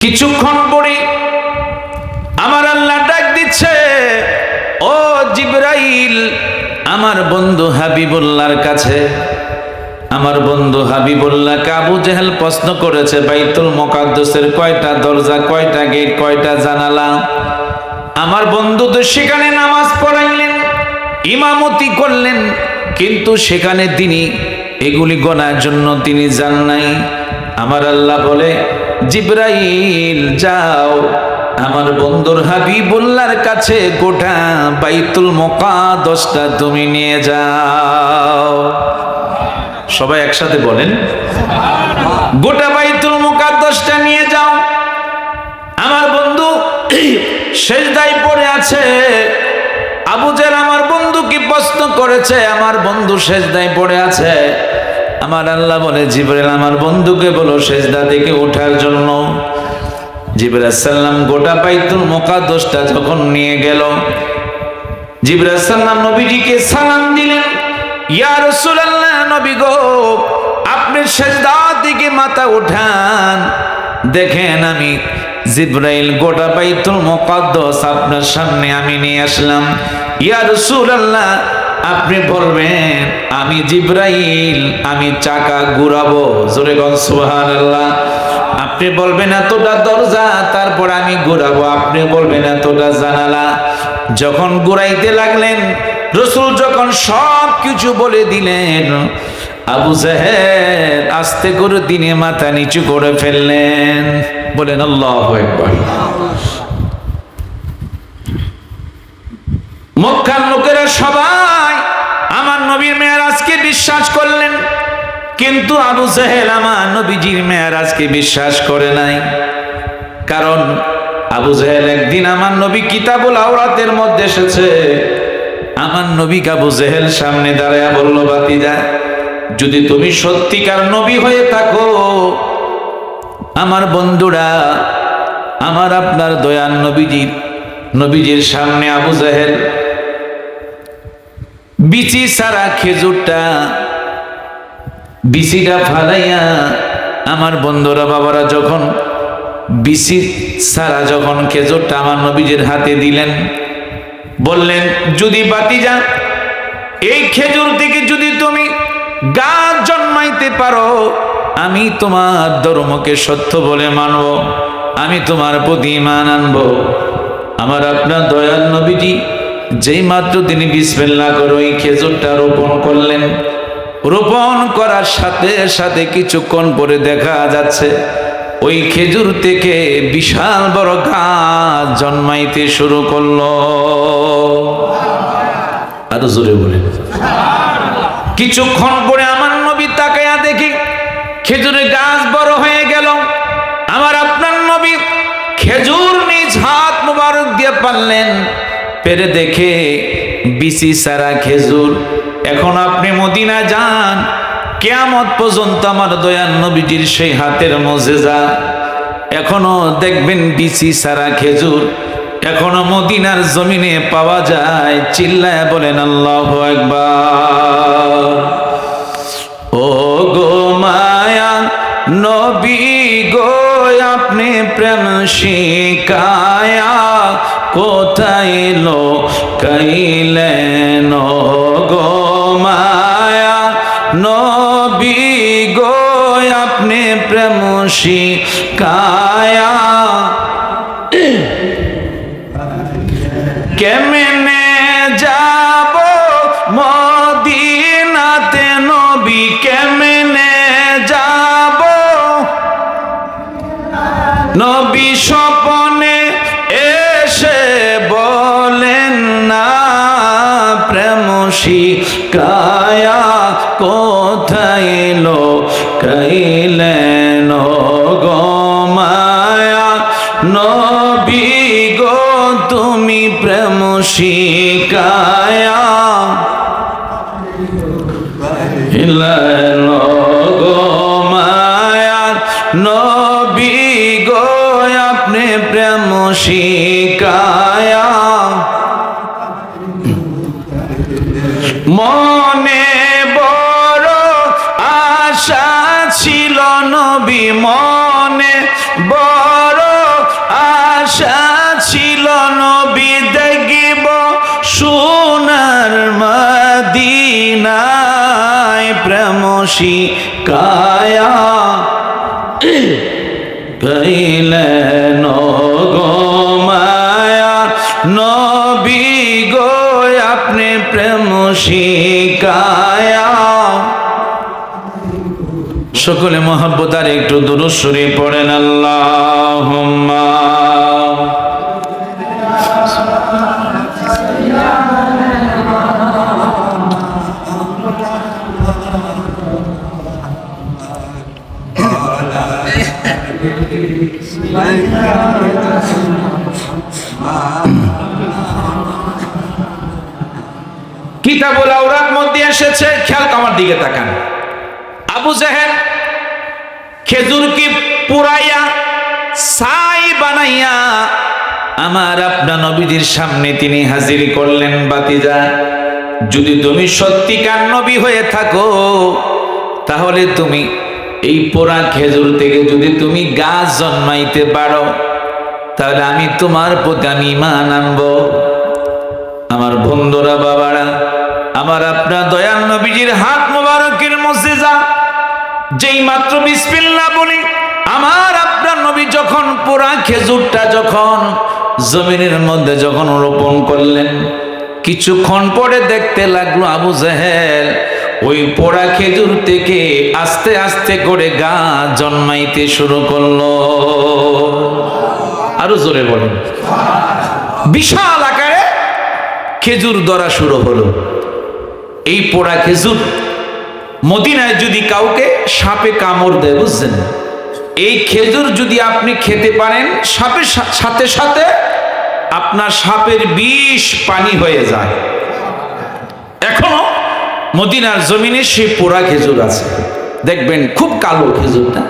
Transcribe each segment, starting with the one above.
কিছুক্ষণ পরে আমার আল্লাহ ডাক দিচ্ছে, ও জিবরাইল, আমার বন্ধু হাবিবুল্লাহর কাছে। আমার বন্ধু হাবিবুল্লাহকে আবু জেহেল প্রশ্ন করেছে, বাইতুল মুকাদ্দাসের কয়টা দরজা, কয়টা গেট, কয়টা জানালা। আমার বন্ধু তো সেখানে নামাজ পড়াইলেন, ইমামতি করলেন, কিন্তু সেখানে তিনি এগুলি গণার জন্য তিনি যান নাই। আমার আল্লাহ বলে, জিবরাইল যাও, আমার বন্ধুর হাবিবুল্লাহর কাছে গোটা বাইতুল মুকাদ্দাসটা তুমি নিয়ে যাও। সবাই একসাথে বলেন, গোটা বাইতুল মুকাদ্দাসটা নিয়ে যাও। আমার বন্ধু সেজদায় পড়ে আছে। আবু জেহেল আমার বন্ধুকে প্রশ্ন করেছে, আমার বন্ধু সেজদায় পড়ে আছে। আমার আল্লাহ বলে, জিবরাইল আমার বন্ধুকে বলো সেজদা থেকে ওঠার জন্য। জিবরাইল সাল্লাম গোটা বাইতুল মুকাদ্দাসটা যখন নিয়ে গেল, জিবরাইল সাল্লাম নবীজিকে সালাম দিলেন, ইয়া রাসূলুল্লাহ, নবী গো, আপনি সেজদা থেকে মাথা উঠান। দেখেন আমি জিবরাইল গোটা বাইতুল মুকাদ্দাস আপনার সামনে আমি নিয়ে আসলাম। ইয়া রাসূলুল্লাহ, আপনি বলবেন আমি জিবরাইল, আমি চাকা ঘুরাবো। জোরে বল সুবহানাল্লাহ। আপনি বলবেন এতটা দরজা, তারপর আমি ঘুরাবো। আপনি বলবেন এতটা জানালা। যখন ঘুরাইতে লাগলেন, রাসূল যখন সব কিছু বলে দিলেন, আবু জেহেল আস্তে করে দিনে মাথা নিচু করে ফেললেন। বলেন আল্লাহু আকবার। মক্কার লোকেরা সবাই আমার নবীর মেরাজকে বিশ্বাস করলেন, কিন্তু আবু জেহেল আমার নবীজির মেরাজকে বিশ্বাস করে নাই। কারণ আবু জেহেল একদিন আমার নবী কিতাবুল আওরাতের মধ্যে এসেছে, আমার নবী আবু জেহেল সামনে দাঁড়ায়া বলল, ভাতিজা, যদি তুমি সত্যিকার নবী হয়ে থাকো, আমার বন্ধুরা, আমার আপনার দয়াল নবীজির সামনে আবু জেহেল বিচি সারা খেজুরটা, বিচিটা ফালাইয়া, আমার বন্ধুরা বাবারা যখন বিচি সারা যখন খেজুরটা আমার নবীজির হাতে দিলেন, বললেন, যদি ভাতিজা এই খেজুর থেকে যদি তুমি গাছ জন্মাইতে পারো, আমি তোমার ধর্মকে সত্য বলে মানব, আমি তোমার প্রতি ঈমান আনব। আমার আপনার দয়াল নবীজি যেই মাত্র তিনি বিসমিল্লাহ করে ওই খেজুরটা রোপণ করলেন, রোপণ করার সাথে সাথে কিছুক্ষণ পরে দেখা যাচ্ছে ওই খেজুর থেকে বিশাল বড় গাছ জন্মাইতে শুরু করলো। আরো জোরে বলেন। কিছুক্ষণ পরে আমার নবী তাকায়া দেখি খেজুরের গাছ বড় হয়ে গেল। আমার আপনার নবী খেজুর নিজ হাত মুবারক দিয়ে পারলেন, পেরে দেখে বিচি সারা খেজুর। এখন আপনি মদিনা যান, কিয়ামত পর্যন্ত আমার দয়াল নবীজির সেই হাতের মুজিজা এখনো দেখবেন। বিচি সারা খেজুর এখনো মদিনার জমিনে পাওয়া যায়। চিল্লায় বলেন আল্লাহু আকবার। ও গো মায়া নবী গো, আপনি প্রেম শিকায়া কোথায় লো কাইলেন। ও গো মায়া নবী গো, আপনি প্রেম শিকায়া কেমনে যাব মদিনাতে নবী, কেমনে যাব। নবী স্বপ্নে এসে বলেন না, প্রেম শিকায়া কোথায় লো কাইলেন। গো মায়া নবী গো, তুমি প্রেম শিকায়া গো মায়া নবী গো, আপনি প্রেম শিকায়া। মনে বড় আশা ছিল নবী, মনে বড় শিকায়া কইলেন গো মায়া নবী গো আপনি প্রেম শিকায়া। সকলে মহব্বত আর একটু দুরূদ শরীফ পড়েন আল্লাহুম্মা। কিতাবুল আওরাত মধ্যে এসেছে, খেয়াল আমার দিকে তাকান, আবু জেহেল খেজুর কি পুরাইয়া ছাই বানাইয়া আমার আপনার নবীজির সামনে তিনি হাজির করলেন। বাতিজা, যদি তুমি সত্যিকার নবী হয়ে থাকো তাহলে তুমি এই পোড়া খেজুর থেকে যদি তুমি গাছ জন্মাইতে পারো তাহলে আমি তোমার প্রতি আমি ঈমান আনবো। আমার বন্ধুরা, বাবারা, আমার আপনার দয়াল নবীজির হাত মোবারকের মুজিজা, যেই মাত্র বিসমিল্লাহ বলি আমার আপনার নবী যখন পোড়া খেজুরটা যখন জমিনের মধ্যে যখন রোপণ করলেন, কিছুক্ষণ পরে দেখতে লাগলো আবু জেহেল ওই পোড়া খেজুর থেকে আস্তে আস্তে করে গাছ জন্মাইতে শুরু করলো। আরো জোরে বলেন। বিশাল আকারে খেজুর ধরা শুরু হলো। এই পোড়া খেজুর মদিনায় যদি কাউকে সাপে কামড় দেয়, বুঝছেন, এই খেজুর যদি আপনি খেতে পারেন সাপের সাথে সাথে আপনার সাপের বিষ পানি হয়ে যায়। এখনো মদিনার জমিনে সেই পোড়া খেজুর আছে, দেখবেন খুব কালো খেজুরটা।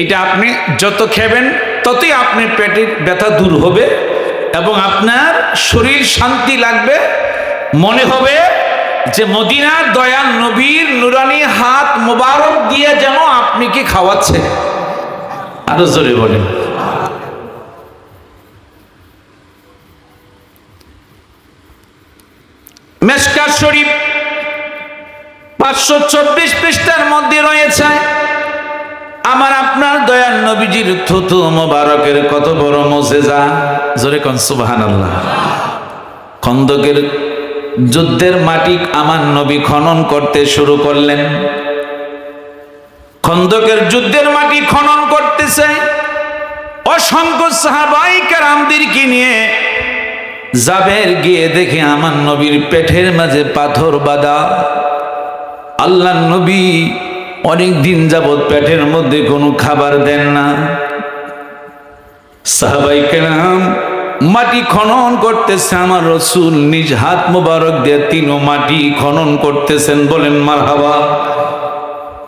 এটা আপনি যত খাবেন ততই আপনার পেটের ব্যথা দূর হবে এবং আপনার শরীর শান্তি লাগবে, মনে হবে যে মদিনার দয়াল নবীর নুরানি হাত মোবারক দিয়ে যেন আপনি কি খাওয়াচ্ছে। আরো জোরে বলেন। মেশকাত শরীফ 524 পৃষ্ঠার মধ্যে রয়েছে আমার আপনার দয়াল নবীজির থুতু মোবারকের কত বড় মুজিজা। জোরে কোন সুবহানাল্লাহ। খন্দকের যুদ্ধের মাটি আমার নবী খনন করতে শুরু করলেন। খন্দকের যুদ্ধের মাটি খনন করতেছে, অসংখ্য সাহাবায়ে কেরামদেরকে নিয়ে জাবের গিয়ে দেখে আমার নবীর পেটের মাঝে পাথর বাঁধা। আল্লাহর নবী অনেক দিন যাবত পেটের মধ্যে কোনো খাবার দেন না। সাহাবায়ে কেরাম মাটি খনন করতেছে, আমার রাসূল নিজ হাত মোবারক দিয়ে তিনও মাটি খনন করতেছেন, বলেন মারহাবা।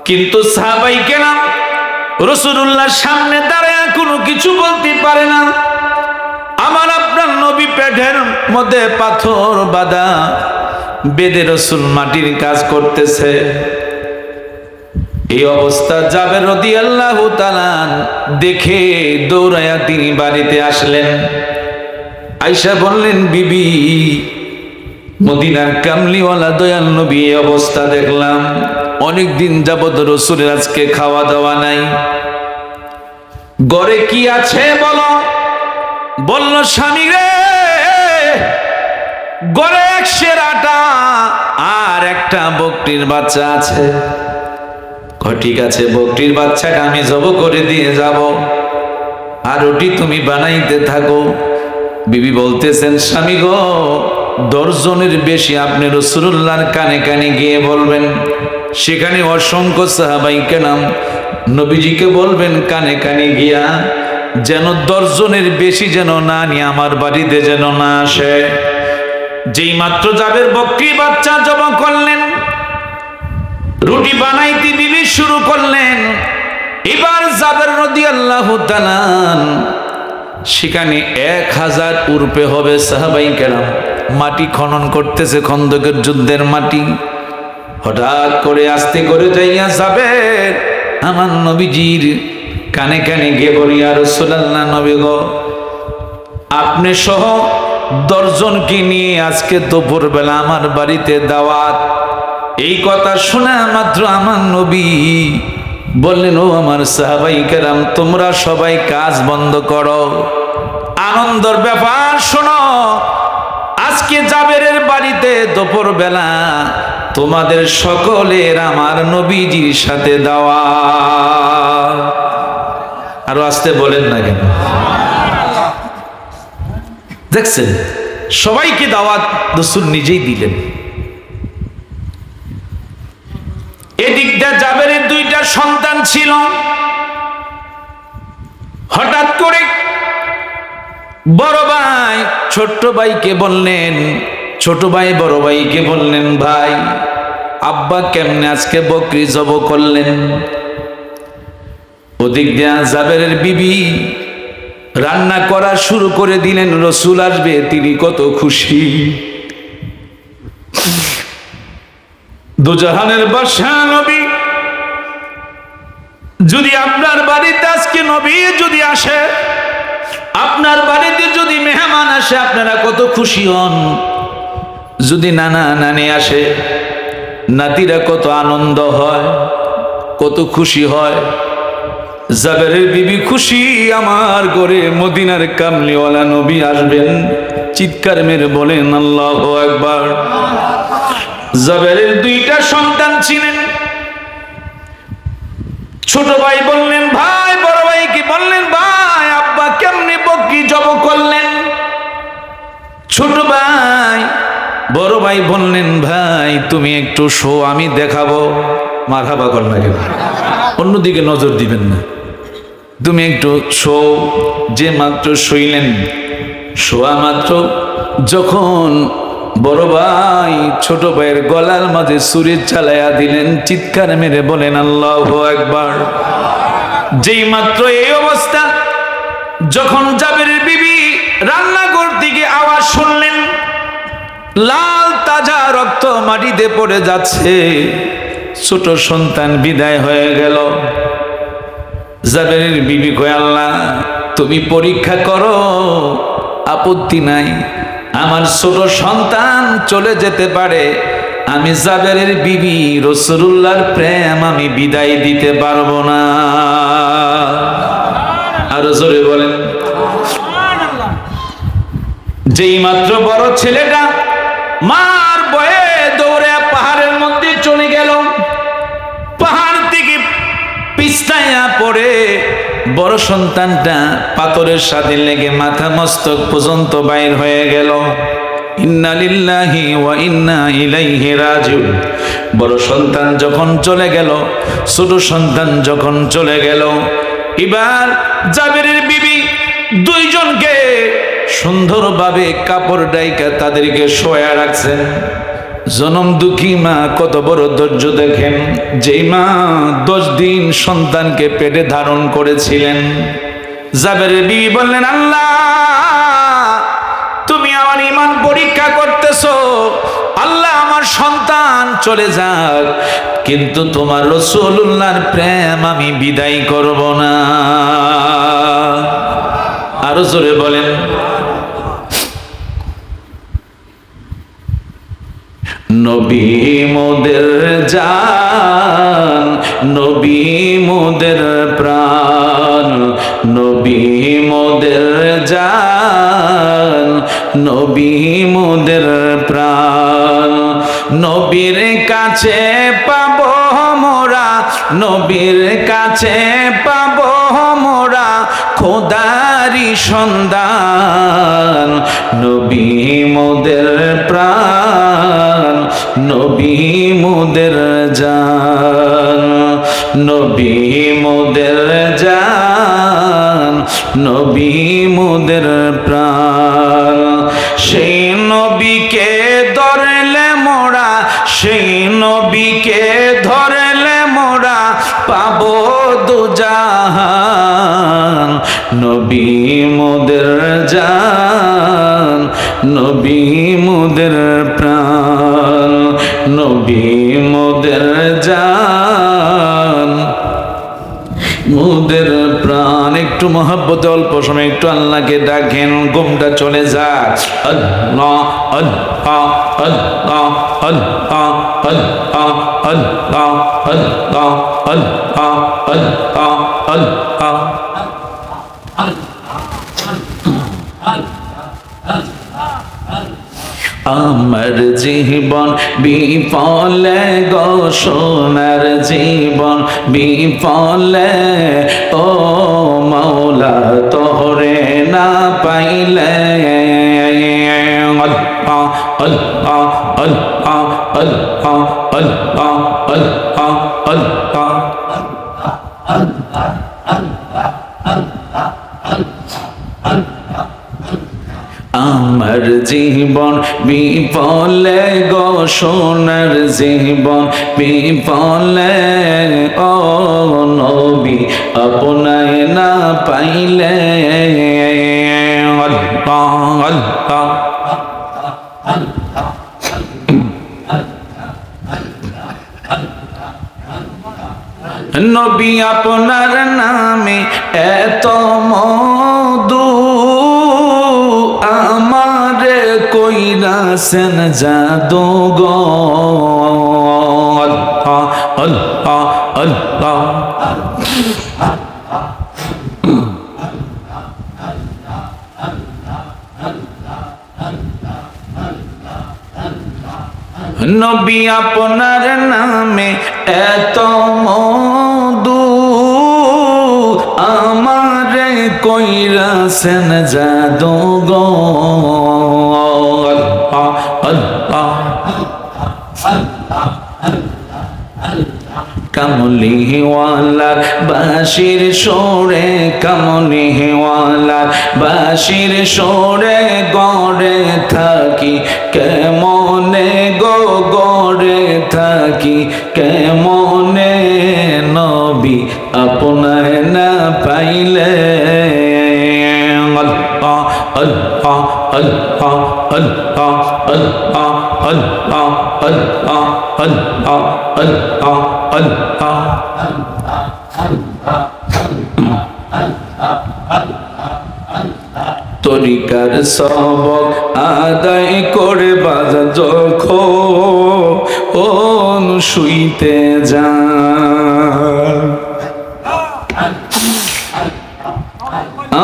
কিন্তু সাহাবায়ে কেরাম রাসূলুল্লাহর সামনে দাঁড়ায় কোনো কিছু বলতে পারে না। আমার আপনার নবী পেটের মধ্যে পাথর বাঁধা, বেদে রাসূল মাটির কাজ করতেছে। এই অবস্থা জাবের রাদিয়াল্লাহু তাআলা দেখে দৌড়ায়া তিনি বাড়িতে আসলেন। আয়েশা বললেন, বিবি, মদিনার কামলিওয়ালা দয়াল নবী এই অবস্থা দেখলাম, অনেক দিন যাবত রাসূলের আজকে খাওয়া দাওয়া নাই, ঘরে কি আছে বলো। বলল, স্বামী রে, ঘরে 1 সের আটা আর একটা বকরির বাচ্চা আছে। ঠিক আছে, বকরির বাচ্চাটা আমি জব করে দিয়ে যাব, আর রুটি তুমি বানাইতে থাকো। বিবি বলতেছেন, স্বামী গো, 10 জনের বেশি আপনি রাসূলুল্লাহর কানে কানে গিয়ে বলবেন, সেখানে অসংখ্য সাহাবায়ে কেরাম নবীজিকে বলবেন কানে কানে গিয়া যেন 10 জনের বেশি যেন না নিয়ে আমার বাড়িতে যেন না আসে। যেই মাত্র জাবের বকরি বাচ্চা জবাই করলেন, রুটি বানাইতে বিবি শুরু করলেন। এবার জাবের রাদিয়াল্লাহু তাআলা সেখানে 1000 উরপে হবে সাহাবায়ে কেরাম মাটি খনন করতেছে, খন্দকের যুদ্ধের মাটি। হঠাৎ করে আস্তে করে যাইয়া জাবের আমার নবীজির কানে কানে গিয়ে বলি, ইয়া রাসূলুল্লাহ, নবী গো, আপনি সহ 10 জনকে নিয়ে আজকে দুপুরবেলা আমার বাড়িতে দাওয়াত। এই কথা শোনা মাত্র আমার নবী বললেন, ও আমার সাহাবাই কেরাম, তোমরা সবাই কাজ বন্ধ করো। আনন্দের ব্যাপার শোনো, আজকে জাবেরের বাড়িতে দুপুর বেলা তোমাদের সকলের আমার নবীজির সাথে দাওয়াত। আরো আসতে বলেন না কেন? দেখছেন, সবাইকে দাওয়াত রাসূল নিজেই দিলেন। এদিকটা জাবেরের দুইটা সন্তান ছিল। হঠাৎ করে বড় ভাই ছোট্ট ভাইকে বললেন, ছোট ভাই বড় ভাইকে বললেন, ভাই আব্বা কেমনে আজকে বকরি জব করলেন? ওদিক দিয়া জাবেরের বিবি রান্না করা শুরু করে দিলেন। রসুল আসবে, তিনি কত খুশি। দুজাহানের বাদশাহ নবী, যদি আপনার বাড়িতে আজকে নবী যদি আসে, আপনার বাড়িতে যদি মেহমান আসে, আপনারা কত খুশি হন। যদি নানা নানি আসে, নাতিরা কত আনন্দ হয়, কত খুশি হয়। জাবেরের বিবি খুশি, আমার ঘরে মদিনার কামলিওয়ালা নবী আসবেন। চিৎকার মেরে বলেন আল্লাহু আকবার। জাবেরের দুইটা সন্তান ছিলেন। ছোট ভাই বললেন, ভাই বড় ভাই কি বললেন, ভাই আব্বা কেমনে বকরি জব করলেন? ছোট ভাই বড় ভাই বললেন, ভাই তুমি একটু শো, আমি দেখাবো। মারহাবা কর না, অন্যদিকে নজর দিবেন না, তুমি একটু শো। যে মাত্র শুইলেন, শোয়া মাত্র যখন বড় ভাই ছোট ভাইয়ের গলার মাঝে ছুরি চালাইয়া দিলেন, চিৎকার মেরে বলেন আল্লাহু আকবার। যেই মাত্র এই অবস্থা, যখন জাবেরের বিবি রান্নাঘর থেকে আওয়াজ শুনলেন, লাল তাজা রক্ত মাটিতে পড়ে যাচ্ছে, ছোট সন্তান বিদায় হয়ে গেল। জাবেরের বিবি কয়, আল্লাহ তুমি পরীক্ষা করো, আপত্তি নাই, আমার ছোট সন্তান চলে যেতে পারে, আমি জাবেরের বিবি রাসূলুল্লাহর প্রেম আমি বিদায় দিতে পারবো না। আরো জোরে বলেন। যেই মাত্র বড় ছেলেটা মার বয়ে দৌড়ে পাহাড়ের মধ্যে চলে গেল, পাহাড় থেকে পিছায়া পড়ে বড় সন্তানটা পাথরের সাথে লেগে মাথা মস্তক পর্যন্ত বাইর হয়ে গেল। ইন্না লিল্লাহি ওয়া ইন্না ইলাইহি রাজিউন। বড় সন্তান যখন চলে গেল, ছোট সন্তান যখন চলে গেল, এবার জাবেরের বিবি দুইজনকে সুন্দরভাবে কাপড় ডাইকা তাদেরকে শোয়া রাখছেন। জনম দুঃখী মা কত বড় ধৈর্য দেখেন। যেই মা 10 দিন সন্তানকে পেটে ধারণ করেছিলেন, জাবেরের বিবি বললেন, আল্লাহ তুমি আমার ঈমান পরীক্ষা করতেছো, আল্লাহ আমার সন্তান চলে যাক, কিন্তু তোমার রাসূলুল্লাহর প্রেম আমি বিদায় করব না। আরো জোরে বলেন। নবী মোদের জান, নবী মোদের প্রাণ, নবী মোদের জান, নবী মোদের প্রাণ। নবীর কাছে পাবো মোরা, নবীর কাছে পাবো মোরা খোদারি সন্ধান। নবী মোদের প্রাণ, নবী মোদের জান, নবী মোদের জান, নবী মোদের প্রাণ। সেই নবীকে ধরলে মোরা, সেই নবীকে ধরলে মোরা পাবো দুজাহান। নবী মোদের জান, নবী মোদের প্রাণ, নবী মোদের জান, মোদের প্রাণ। একটু মহব্বতে অল্প সময় একটু আল্লাহকে ডাকেন, ঘুমটা চলে যায়। আল্লাহ আল্লাহ আল্লাহ আল্লাহ আল্লাহ আল্লাহ আল্লাহ আল্লাহ আল্লাহ আল্লাহ। আমার জীবন বিফলে গো সোনার জীবন বিফলে, ও মাওলা তোরে না পাইলে। আল্লাহ আল্লাহ আল্লাহ আল্লাহ আল্লাহ আল্লাহ আল্লাহ। আমার জীবন বিফলে গো সোনার জীবন বিফলে, ও নবী আপনায় না পাইলে। আল্লাহ আল্লাহ নবী আপনার নামে এত মধু, আমারে কইরাছেন জাদু গো। আল্লাহ আল্লাহ আল্লাহ। নবী আপনার নামে এত মধু, আমারে কইরাছেন জাদু গো। আল্লাহ আল্লাহ। কামলিওয়ালার বাঁশির সুরে, কামলিওয়ালার বাঁশির সুরে গড়ে থাকি কেমনে গো, গড়ে থাকি কেমনে। নবী আপনায় না পাইলে। আল্লাহ আল্লাহ আল্লাহ আল্লাহ আল্লাহ আল্লাহ আল্লাহ আল্লাহ আল্লাহ আল্লাহ। তরিকার সবক আদায় করে বাজা যখন শুইতে যান,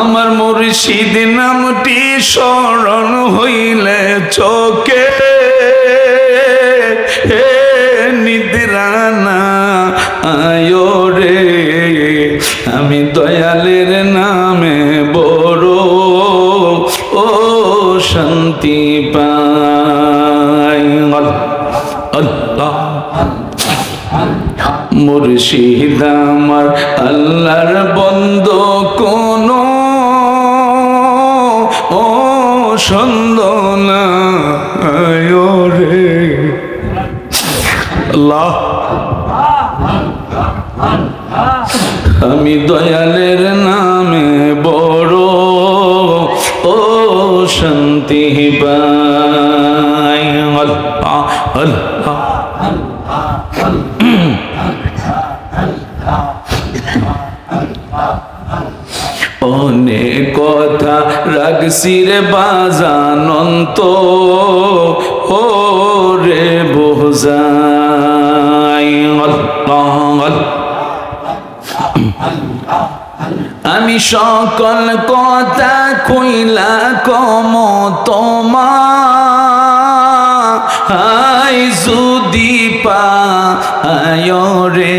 আমার মুর্শিদ নামটি স্মরণ হইলে চোখে নিদ্রা না আয়ো রে। আমি দয়ালের নামে বড় ও শান্তি পাই। আল্লাহ মুর্শিদ আমার আল্লাহর বন্ধু, কোনো ও সন্দনা আয়ো রে। আল্লাহ আমি দয়ালের নামে বড় ও শান্তি পাই। আল্লাহ আল্লাহ। অনেক কথা রাখছি রে বাজানন্ত, ও রে বোঝাই। আমি সকল কথা কইলা কম তোমায় যদি পায় রে।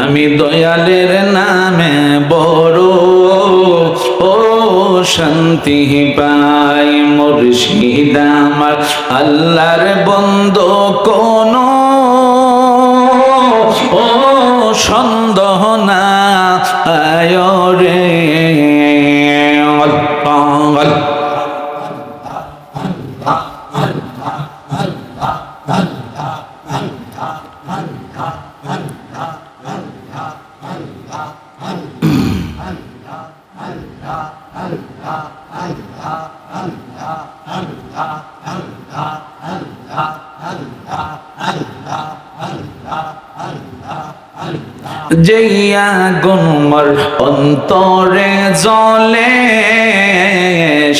আমি দয়ালের নামে বড় ও শান্তি পাই। মুর্শিদ আমার আল্লাহর বন্ধু, কোনো ও সন্দেহ না আয় রে। যেইয়া গুনমর অন্তরে জ্বলে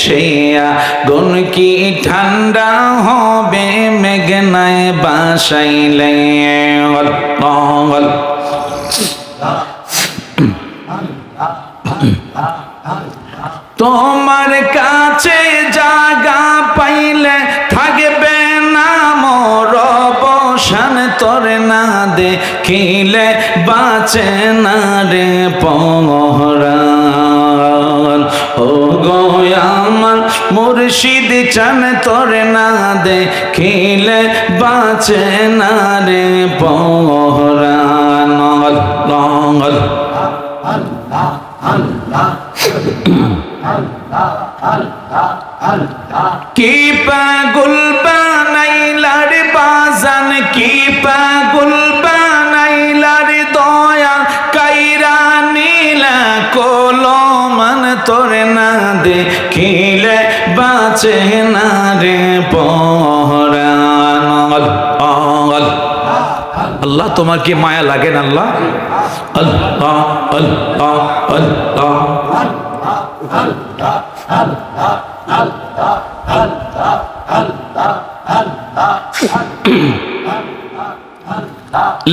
সেইয়া গুন কি ঠান্ডা হবে মেঘনায় বাসাইলে তোমার কাছে জায়গা পাইলে থাকবে না মোর অবসান তোর না দেখিলে বাঁচে না রে পরাণ ও গো আমার মুর্শিদ চান তোর না দেখিলে বাঁচে না রে পরাণ কি পাগল বানাইলার বাজান কি পাগল বানাইলার দয়া কাইরা নীলা কলমান তোর না দেখিলে বাঁচে না রে পরাণ আল্লাহ তোমার কি মায়া লাগে না আল্লাহ আল্লাহ আল্লাহ আল্লাহ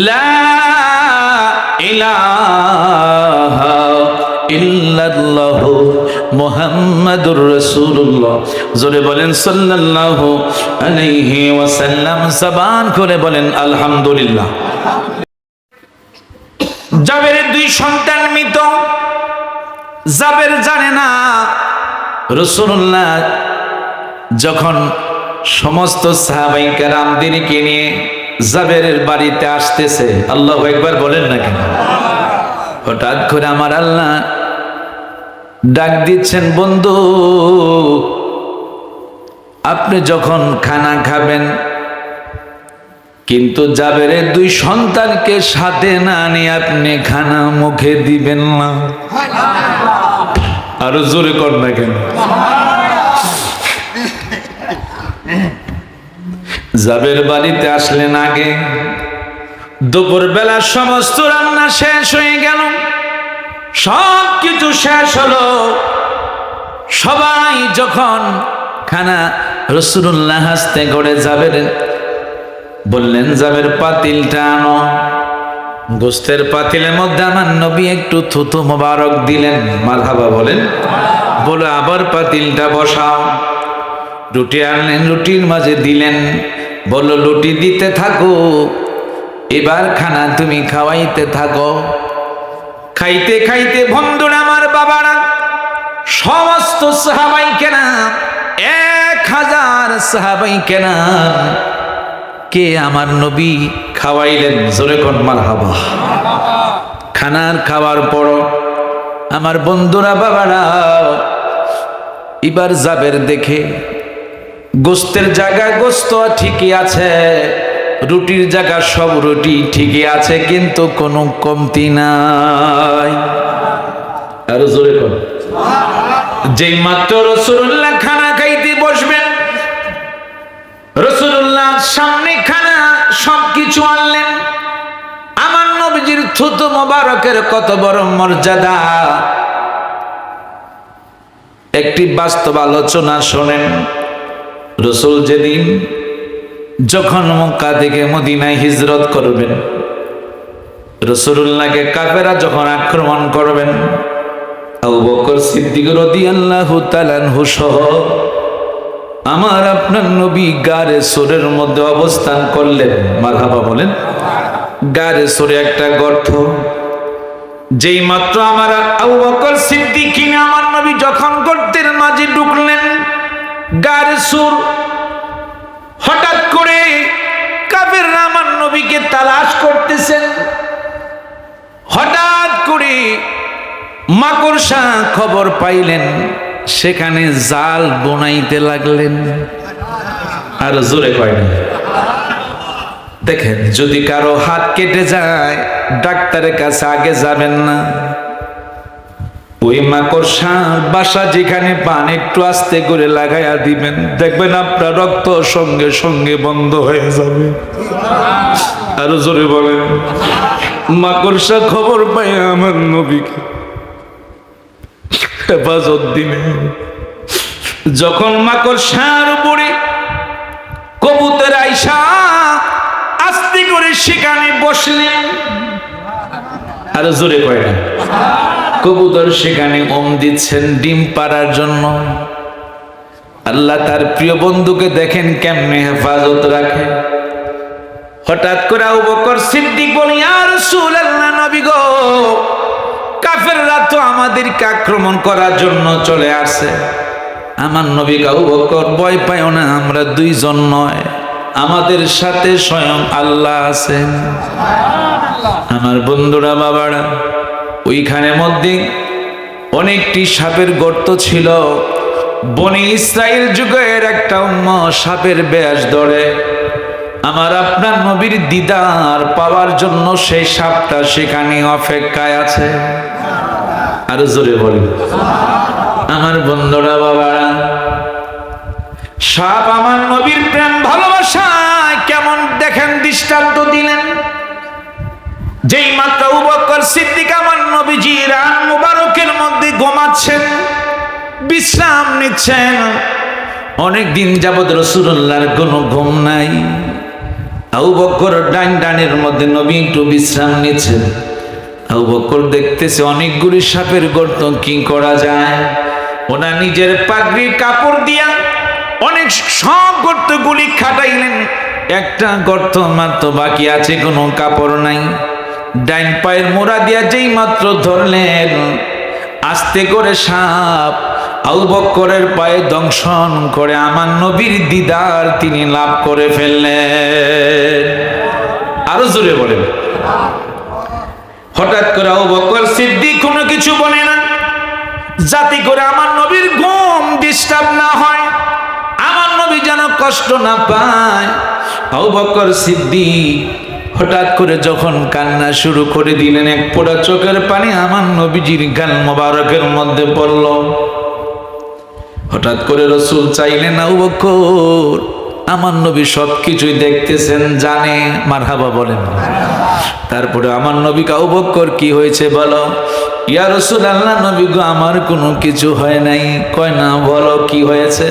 লা ইলাহা ইল্লাল্লাহু মুহাম্মাদুর রাসূলুল্লাহ জোরে বলেন সাল্লাল্লাহু আলাইহি ওয়াসাল্লাম জবান করে বলেন আলহামদুলিল্লাহ। জাবেরের দুই সন্তান মৃত। জাবের জানে না রাসূলুল্লাহ যখন সমস্ত সাহাবায়ে কেরামদেরকে নিয়ে জাবেরের বাড়িতে আসতেছে, আল্লাহু আকবার বলেন না কেন? হঠাৎ করে আমার আল্লাহ ডাক দিচ্ছেন, বন্ধু আপনি যখন খানা খাবেন কিন্তু জাবেরের দুই সন্তানকে সাথে না নিয়ে আপনি খানা মুখে দিবেন না। আরো জোরে কর না কেন? জাবের বাড়িতে আসলেন আগে, দুপুর বেলা সমস্ত রান্না শেষ হয়ে গেল, সব কিছু শেষ হলো। সবাই যখন খানা রাসূলুল্লাহ হাসতে করে জাবের বললেন, জাবের পাতিলটা আনো। গোস্তের পাতিলের মধ্যে আমার নবী একটু থুতু মোবারক দিলেন, মারহাবা বলেন, বলে আবার পাতিলটা বসাও। রুটি আনলেন, রুটির মাঝে দিলেন, বলল রুটি দিতে থাকো, এবার খানা তুমি খাওয়াইতে থাকো। খাইতে খাইতে বন্ধুরা আমার বাবারা সমস্ত সাহাবায়ে কেরাম 1000 সাহাবায়ে কেরাম কে আমার নবী খাওয়াইলেন, জোরে কোন মারহাবা। খানার খাওয়ার পর আমার বন্ধুরা বাবারা এবার জাবের দেখে গোস্তের জায়গা গোস্ত ঠিকই আছে, রুটির জায়গা সব রুটি ঠিকই আছে, কিন্তু কোনো কমতি নাই। আর জোরে কোন। যেই মাত্র রাসূলুল্লাহ খানা খাইতে বসবেন, রাসূলুল্লাহ সামনে খানা সবকিছু আনলেন। আমার নবীজির থুতু মোবারকের কত বড় মর্যাদা, একটি বাস্তব আলোচনা শোনেন। রাসূল যেদিন যখন মক্কা থেকে মদিনায় হিজরত করবেন, রাসূলুল্লাহকে কাফেররা যখন আক্রমণ করবেন, আবু বকর সিদ্দিক রাদিয়াল্লাহু তাআলা আনহু সহ আমার আপনার নবী গারে সোরের মধ্যে অবস্থান করলেন, মারহাবা বলেন। গারে সোরে একটা গর্ত, যেই মাত্র আমার আবু বকর সিদ্দিক আমার নবী যখন গর্তের মাঝে ঢুকলেন, গারে সোর, হঠাৎ করে কাফেররা আমার নবীকে তালাশ করতেছেন। হঠাৎ করে মাকড়সা খবর পাইলেন, সেখানে জাল বোনাইতে লাগলেন। আর জোরে কয় না, দেখেন, যদি কারো হাত কেটে যায় ডাক্তারের কাছে আগে যাবেন না। ওই মাকড়সার বাসা যেখানে পান একটু আস্তে করে লাগাইয়া দিবেন, দেখবেন আপনার রক্ত সঙ্গে সঙ্গে বন্ধ হয়ে যাবে। আরো জোরে বলেন। মাকড়সা খবর পাই আমার নবীকে হেফাজত দিলেন। যখন মাকড়সার উপরে কবুতর আইসা আস্তে করে সেখানে বসলেন, আরো জোরে কয় না, কবুতর সেখানে দিচ্ছেন ডিম পাড়ার জন্য। আল্লাহ তার প্রিয় বন্ধুকে দেখেন কেমনে হেফাজত রাখে। হঠাৎ করে আবু বকর সিদ্দিক বলে, ইয়া রাসূলুল্লাহ, নবী গো, কাফেররা তো আমাদেরকে আক্রমণ করার জন্য চলে আসে। আমার নবী আবু বকর, ভয় পাইও না, আমরা দুইজন নয়, আমাদের সাথে স্বয়ং আল্লাহ আছেন। আমার বন্ধুরা, বাবারা, ওইখানে মধ্যে অনেকটি সাপের গর্ত ছিল। বনি ইসরাইল যুগের একটা সাপের ব্যাস ধরে আমার আপনার নবীর দিদার পাওয়ার জন্য সেই সাপটা সেখানে অপেক্ষায় আছে। আরো জোরে বলি। আমার বন্ধুরা, বাবারা, সাপ আমার নবীর প্রেম ভালোবাসা কেমন দেখেন দৃষ্টান্ত দিলেন। যেই মাত্র আবু বকর সিদ্দিক আমার নবীজির রান মুবারকের মধ্যে ঘুমাচ্ছেন, বিশ্রাম নিচ্ছেন। অনেক দিন যাবত রাসূলুল্লাহর কোনো ঘুম নাই। আবু বকর ডানের মধ্যে নবী একটু বিশ্রাম নিচ্ছেন। আবু বকর দেখতেছে অনেকগুলি সাপের গর্ত, কি করা যায়। ওনার নিজের পাগড়ির কাপড় দিয়া অনেক সব গর্তগুলি খাটাইলেন। একটা গর্ত মাত্র বাকি আছে, কোনো কাপড় নাই। ডাইন পায়ের মোড়া দিয়া যেই মাত্র ধরলেন, আস্তে করে সাপ আবু বকরের পায়ে দংশন করে আমার নবীর দিদার তিনি লাভ করে ফেললেন। আরো জোরে বলেন। হঠাৎ করে আবু বকর সিদ্দিক কোনো কিছু বলে না, যাতে করে আমার নবীর ঘুম ডিস্টার্ব না হয়, আমার নবী যেন কষ্ট না পায়। আবু বকর সিদ্দিক হঠাৎ করে যখন কান্না শুরু করে দিলেন, এক ফোঁটা চোখের পানি আমার নবীজির গাল মোবারকের মধ্যে পড়ল। হঠাৎ করে রাসূল চাইলেন, আবু বকর, আমার নবী সবকিছুই দেখতেছেন, জানে। মারহাবা বলেন। তারপরে আমার নবী, আবু বকর কি হয়েছে বলো। ইয়া রাসূলুল্লাহ, নবী গো, আমার কোনো কিছু হয় নাই। কয় না, বলো কি হয়েছে।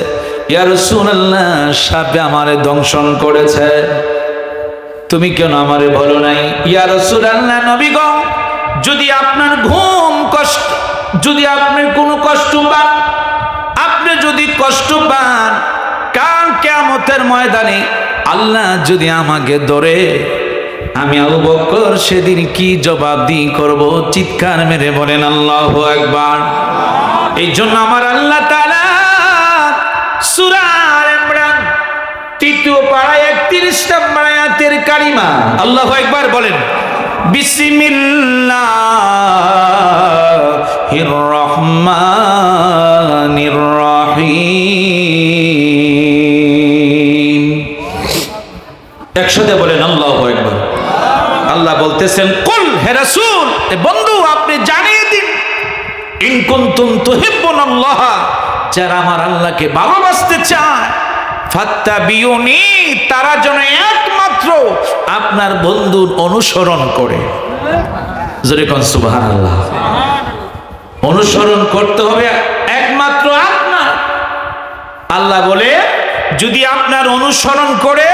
ইয়া রাসূলুল্লাহ, সাপে আমারে দংশন করেছে, তুমি কেন আমারে বলো নাই। ইয়া রাসূলুল্লাহ, নবী গো, যদি আপনার ঘুম কষ্ট, যদি আপনি কোনো কষ্ট পান, আপনি যদি কষ্ট পান, কাল কিয়ামতের ময়দানে আল্লাহ যদি আমাকে ধরে, আমি আবু বকর সেদিন কি জবাব দিয়ে করব। চিৎকার মেরে বলেন আল্লাহু আকবার। এই জন্য আমার আল্লাহ তাআলা সূরা আলে ইমরান ৩য় পারায় ৩১ নম্বর আয়াতের কালিমা, আল্লাহু আকবার বলেন। বিসমিল্লাহির রহমানির রহিম। একসাথে বলেন আল্লাহু আকবার। আল্লাহ বলতেছেন, কুল, হে রাসূল, বন্ধু, আপনি জানিয়ে দিন, ইন কুনতুম তুহিব্বুনাল্লাহ, যারা আমার আল্লাহকে ভালোবাসতে চায়, ফাত্তাবিউনি, তারা যেন একমাত্র আপনার বন্ধুর অনুসরণ করে। জোরে কোন সুবহানাল্লাহ। অনুসরণ করতে হবে একমাত্র আপনার। আল্লাহ বলে, যদি আপনার অনুসরণ করে,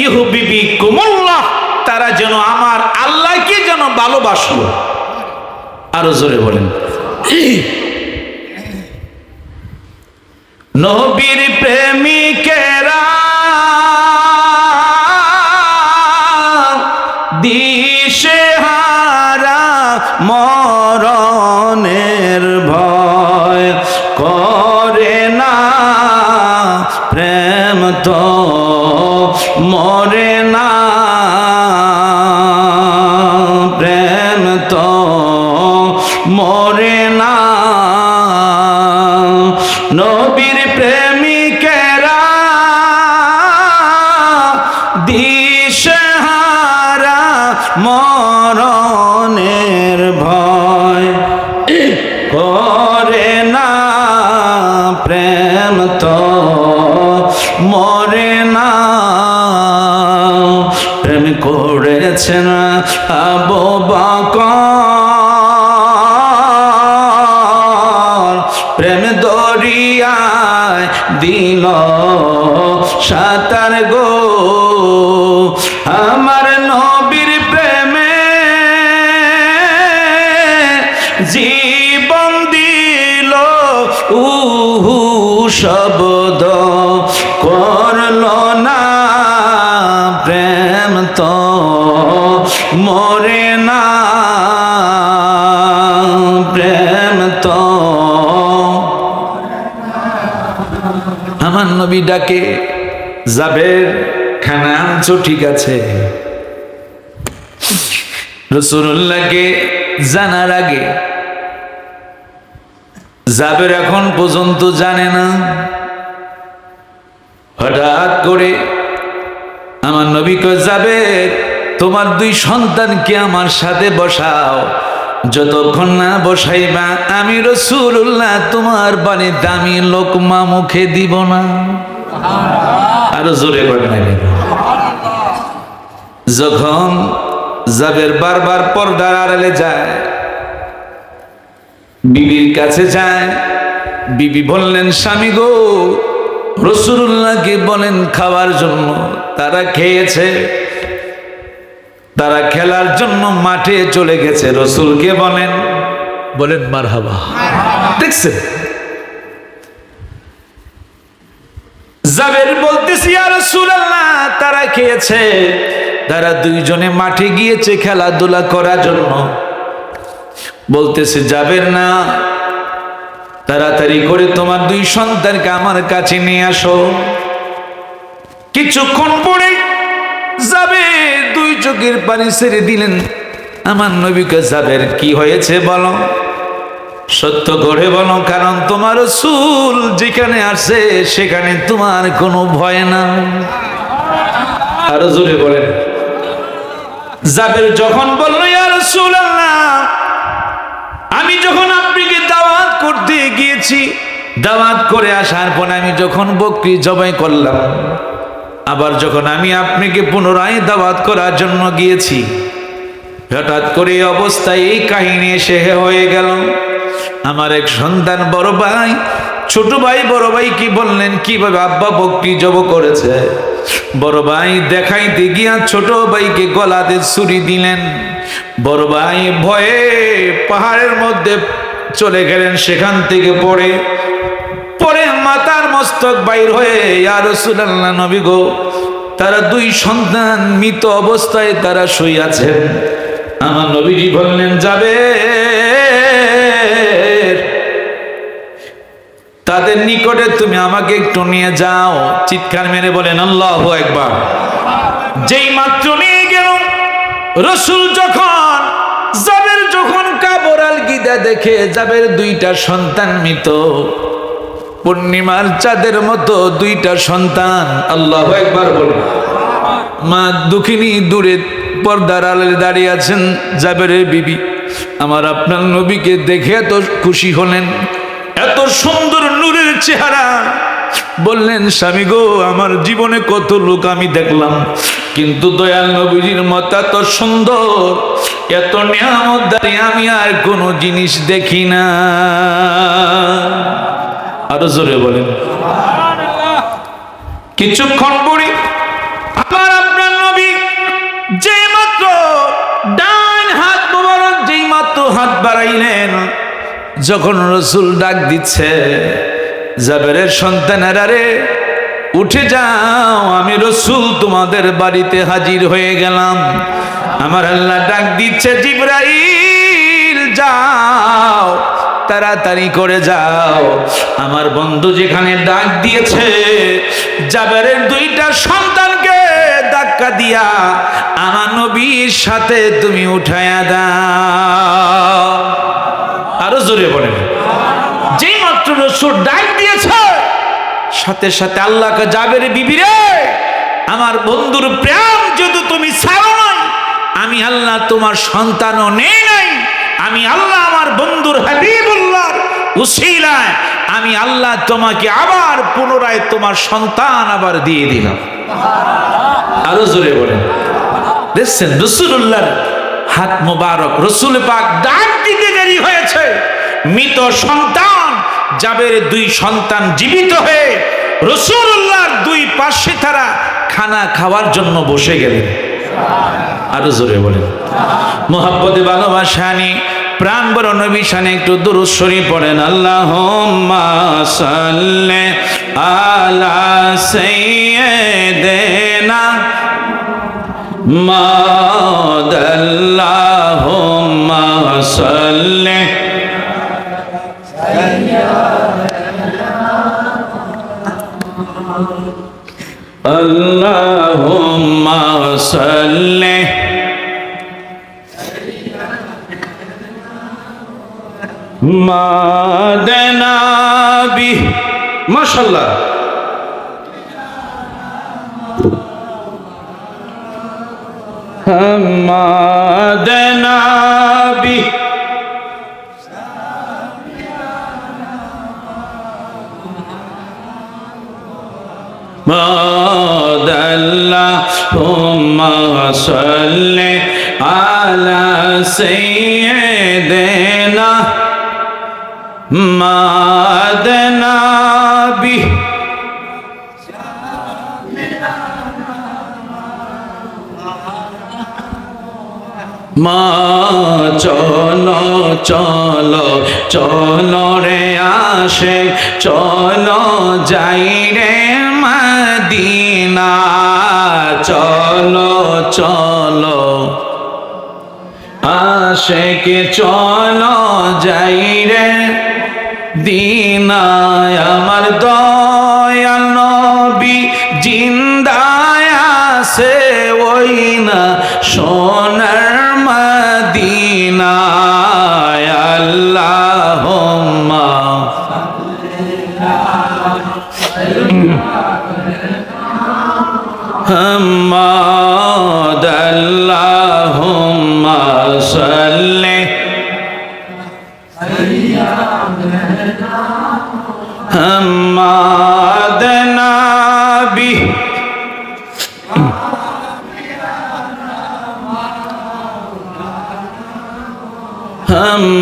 ইউহিব্বুকুমুল্লাহ, তারা যেন আমার আল্লাহকে যেন ভালোবাসলো। আরো জোরে বলেন। নবীর প্রেমিকেরা দিশেহারা, মরণের ভয় করে না, প্রেম তো মরে না, প্রেম তো মরে না। নবীর প্রেমিকেরা দিশে ভয় করে না, প্রেম তো মরে না। প্রেম করেছেন আবু বকর, প্রেম দরিয়ায় দিল সাঁতার গো। আমার নবীর প্রেমে জীবন দিল, শব্দ করল না, প্রেম তো মরে না, প্রেম তো। আমার নবী ডাকে, জাবের খানা আনছো ঠিক আছে। রাসূলুল্লাহকে জানার আগে জাবের এখন পর্যন্ত জানে না। হঠাৎ করে আমার নবী কয়, জাবের তোমার দুই সন্তানকে আমার সাথে বসাও, যতক্ষণ না বসাইবা আমি রাসূলুল্লাহ তোমার বাড়িতে আমি লোকমা মুখে দিব না। আরো জোরে বলেন। যখন জাবের বারবার পর্দার আড়ালে যায়, বিবির কাছে যায়, বিবি বললেন, স্বামী গো রাসূলুল্লাহকে বলেন খাওয়ার জন্য। তারা খেয়েছে, তারা খেলার জন্য মাঠে চলে গেছে। রাসূলকে বলেন মারহাবা। দেখছেন জাবের বলতেছি, ইয়া রাসূলুল্লাহ তারা খেয়েছে, তারা দুইজনে মাঠে গিয়েছে খেলাধুলা করার জন্য। বলতেছে জাবের না, তাড়াতাড়ি করে তোমার দুই সন্তানকে আমার কাছে নিয়ে আসো। কিছুক্ষণ পরে জাবের দুই চোখের পানি ছেড়ে দিলেন। আমার নবীকে, জাবের কি হয়েছে বলো, সত্য করে বলো, কারণ তোমার রাসূল যেখানে আসে সেখানে তোমার কোনো ভয় না। আরো জোরে বলেন। জাবের যখন বলল, ইয়া রাসূলুল্লাহ আমি যখন আপনাকে দাওয়াত করতে গিয়েছি, দাওয়াত করে আসার পর আমি যখন বকরি জবাই করলাম, আবার যখন আমি আপনাকে পুনরায় দাওয়াত করার জন্য গিয়েছি, হঠাৎ করে এই অবস্থায় এই কাহিনী এসে হয়ে গেল। আমার এক সন্তান বড় ভাই, ছোট ভাই বড় ভাই কি বললেন, কিভাবে আব্বা বকরি জব করেছে। বড় ভাই দেখাইতে গিয়া ছোট ভাইকে গলাতে ছুরি দিলেন। বড় ভাই ভয়ে পাহাড়ের মধ্যে চলে গেলেন, সেখান থেকে পরে মাথার মস্তক বাইর হয়ে, ইয়া রাসূলুল্লাহ নবী গো, তারা দুই সন্তান মৃত অবস্থায় তারা শুইয়াছেন। আমার নবীজি বললেন, জাবের তাদের নিকটে তুমি আমাকে একটু নিয়ে যাও। চিৎকার মেরে বলেন আল্লাহু আকবার। যেই মাত্র নিয়ে গেল রাসূল, জাবের যখন কাবর আলগিদা দেখে, জাবের দুইটা সন্তান মৃত, পূর্ণিমার চাঁদের মতো দুইটা সন্তান। আল্লাহু আকবার বলেন। মা দুঃখিনী দূরে পর্দার আড়ালে দাঁড়িয়ে আছেন। জাবেরের বিবি আমার আপনার নবীকে দেখে এত খুশি হলেন, এত সুন্দর নূরের চেহারা। বললেন, স্বামী গো আমার জীবনে কত লোক আমি দেখলাম, কিন্তু দয়াল নবীজির মত এত সুন্দর, এত নিয়ামতদারি আমি আর কোনো জিনিস দেখি না। আরো জোরে বলেন। কিছুক্ষণ পরে আমার আপনার নবী যেই মাত্র ডান হাত মোবারক যেই মাত্র হাত বাড়াইলেন, যখন রাসূল ডাক দিচ্ছে, জাবেরের সন্তানেরা রে উঠে যাও, আমি রাসূল তোমাদের বাড়িতে হাজির হয়ে গেলাম। আমার আল্লাহ ডাক দিচ্ছে, জিবরাইল যাও, তাড়াতাড়ি করে যাও। আমার বন্ধু যেখানে ডাক দিয়েছে, জাবেরের দুইটা সন্তানকে ধাক্কা দিয়া আমার নবীর সাথে তুমি উঠায়া দাও। আরো জোরে বলেন। যেই মাত্র রাসূল ডাক দিয়েছে, সাথে সাথে আল্লাহকে, জাবের বিবি রে, আমার বন্ধুর প্রেম যদি তুমি ছাড়ো নাই, আমি আল্লাহ তোমার সন্তানও নেই নাই, আমি আল্লাহ আমার বন্ধুর হাবিবুল্লাহর উসিলায় আমি আল্লাহ তোমাকে আবার পুনরায় তোমার সন্তান আবার দিয়ে দিলাম। আরো জোরে বলেন। দেখছেন রাসূলুল্লাহর হাত মোবারক, রাসূল পাক ডাক দিতে দেরি হয়েছে, মৃত সন্তান জাবের দুই সন্তান জীবিত হয়ে রাসূলুল্লাহর দুই পাশে তারা খানা খাওয়ার জন্য বসে গেলেন। আরো জোরে বলেন। মোহাব্বতে ভালোবাসা নিয়ে প্রাণ বড় নবী শানে একটু দুরূদ শরীফ পড়েন। আল্লাহুম্মা সাল্লি আলা সাইয়্যিদিনা মুহাম্মাদ। আল্লাহুম্মা সাল্লি আল্লাহুম্মা সাল্লি মাদনাবি। মাশাআল্লাহ। মাদনাবি আল্লাহুম্মা সাল্লি আলা সাইয়্যিদিনা মাদনাবি। মা চলো চলো চলো রে আসে, চলো যাই রে মদিনা। চলো চলো আশিকে চলো যাই রে দিনায়। আমার দয়াল নবী জিন্দায় আছে ওই না সোনার মদিনায়। আল্লাহুম্মা মুহাম্মাদ। আল্লাহুম্মা সাল্লি মুহাম্মাদ নাবি।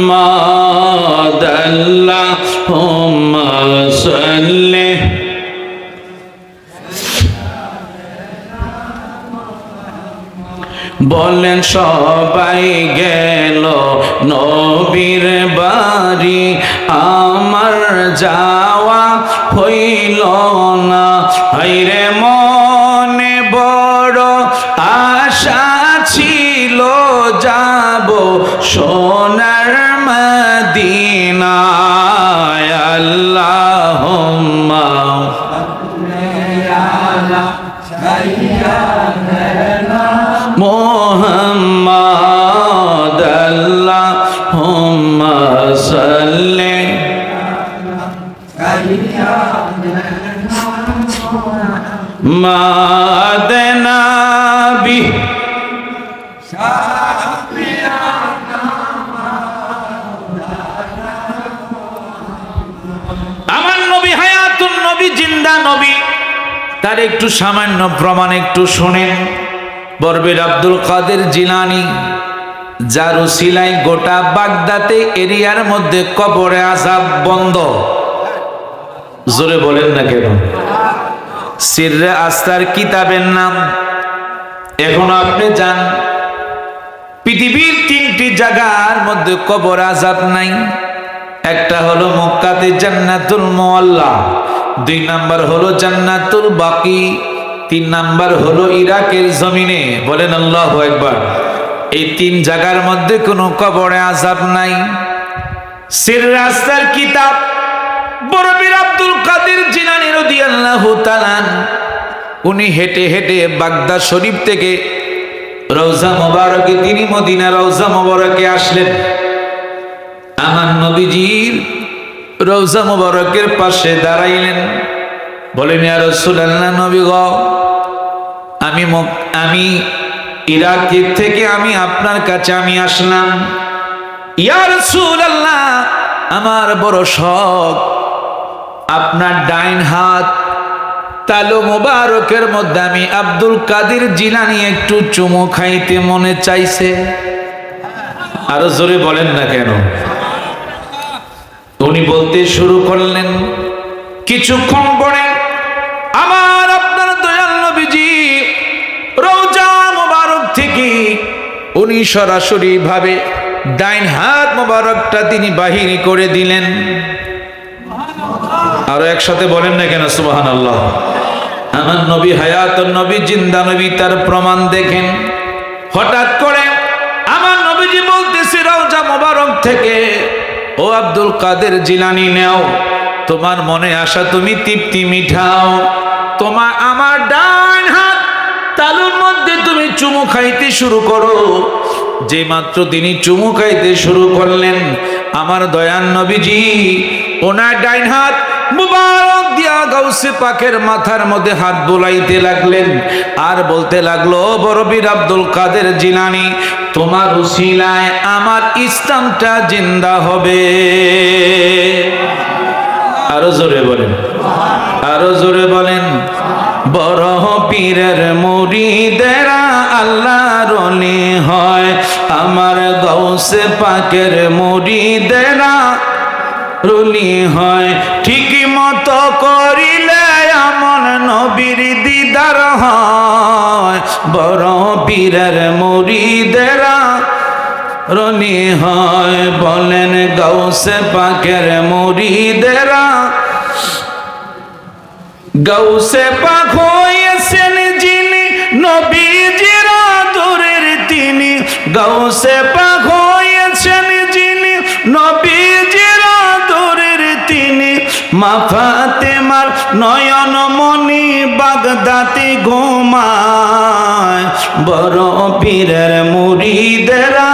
মুহাম্মাদ। আল্লাহুম্মা সাল্লি বলেন সবাই গেল নবীর বাড়ি, আমার যাওয়া হইল না। হায়রে মনে বড় আশা ছিল যাব সোনার মদিনায়। আল্লাহুম্মা মুহাম্মাদ। আল্লাহুম্মা সাল্লি মাদনাবি। আমার নবী হায়াতুন নবী, জিন্দা নবী, তার একটু সামান্য প্রমাণ একটু শোনেন। বরবের আব্দুল কাদের জিলানী, যার উসিলায় গোটা বাগদাতে এরিয়ার মধ্যে কবরে আযাব বন্ধ। জোরে বলেন না কেন? সিররে আস্তার কিতাবের নাম। এখন আপনি যান, পৃথিবীর তিনটি জায়গার মধ্যে কবর আযাব নাই। একটা হলো মক্কাতে জান্নাতুল মুআল্লা, 2 নাম্বার হলো জান্নাতুল বাকি, 3 নাম্বার হলো ইরাকের জমিনে। বলেন আল্লাহু আকবার। এই 3 জায়গার মধ্যে কোনো কবরে আযাব নাই। সিররে আস্তার কিতাব বরবের আব্দুল কাদের জিলানী রাদিয়াল্লাহু তাআলা, উনি হেঁটে হেঁটে বাগদাদ শরীফ থেকে রওজা মোবারকে, তিনি মদিনা রওজা মোবারকে আসলেন। আমার নবীজির রওজা মোবারকের পাশে দাঁড়াইলেন। বলেন ইয়া রাসূলুল্লাহ, নবী গো, আমি ইরাক থেকে আমি আপনার কাছে আমি আসলাম। ইয়া রাসূলুল্লাহ, আমার বড় শখ আপনার ডাইন হাত তালু মোবারকের মধ্যে আমি আব্দুল কাদের জিলানী একটু চুমু খাইতে মনে চাইছে। আরো জোরে বলেন না কেন? উনি বলতে শুরু করলেন, কিছুক্ষণ পরে আমার আপনার দয়াল নবীজি রওজা মোবারক থেকে উনি সরাসরি ভাবে ডাইন হাত মোবারকটা তিনি বাহির করে দিলেন। আরো একসাথে বলেন না কেন সুবহানাল্লাহ। আমার নবী হায়াতুন নবী, জিন্দা নবী, তার প্রমাণ দেখেন। হঠাৎ করে আমার নবীজি বলতেছে রওজা মোবারক থেকে, ও আব্দুল কাদের জিলানী, নেও তোমার মনে আশা তুমি তৃপ্তি মিঠাও। তোমার আমার ডান হাত তালুর মধ্যে তুমি চুমু খাইতে শুরু করো। যে মাত্র তিনি চুমু খাইতে শুরু করলেন, আমার দয়ান নবীজি ওনার ডাইন হাত মুবারক দিয়া গাউসে পাকের মাথার মধ্যে হাত বুলাইতে লাগলেন আর বলতে লাগলো, বড় বীর আব্দুল কাদের জিলানী, তোমার উসিলায় আমার ইসলামটা জিন্দা হবে। আরো জোরে বলেন, আরো জোরে বলেন। বড় পীরের মুরিদেরা আল্লাহর ওলি হয়, আমার গাউসে পাকের মুরিদেরা রুলি হয়। ঠিক মতো করিলে আমল নবীর দিদার হয়, বড় পীরের মুরিদেরা রুলি হয়। বলেন গাউসে পাকের মুরিদেরা, গাউসে পাক হয়েছেন যিনি নবীজির আদরের তিনি, গাউসে পাক হয়েছেন যিনি নবীজির আদরের তিনি। মা ফাতেমার নয়ন মনি বাগদাতে ঘুমায়, বড় পীরের মুরিদেরা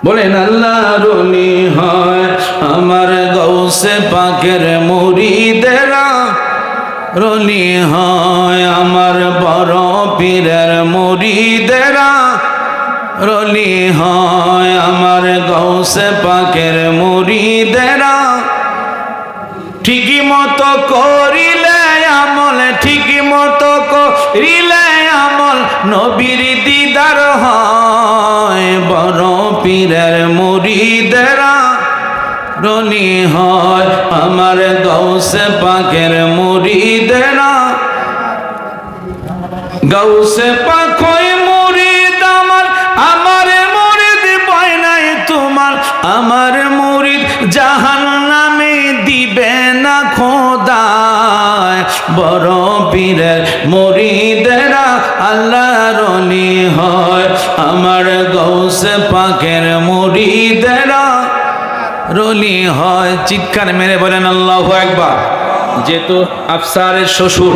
বলেন আল্লাহর ওলি হয়, আমার গাউসে পাকের মুরিদেরা রলি হয়। আমার বড় পীরের মুরিদেরা রলি হয়, আমার গাউসে পাকের মুরিদেরা। ঠিকই মতো করিলে আমল, ঠিকই মতো করিলে আমল নবীর দিদার হয়, বড় পীরের মুরিদেরা রলি হয়, আমার গাউসে পাকের মুরিদেরা। গাউসে পাক হয় মুরিদ আমার, আমার মুরিদ ভয় নাই তোমার, আমার মুরিদ জাহান্নামে দিবে না খোদায়, বড় পীরের মুরিদেরা আল্লাহর ওলি হয়, আমার গাউসে পাকের মুরিদেরা রলি হয়। চিৎকার মেরে বলেন আল্লাহু আকবার। যেহেতু আফসারের শ্বশুর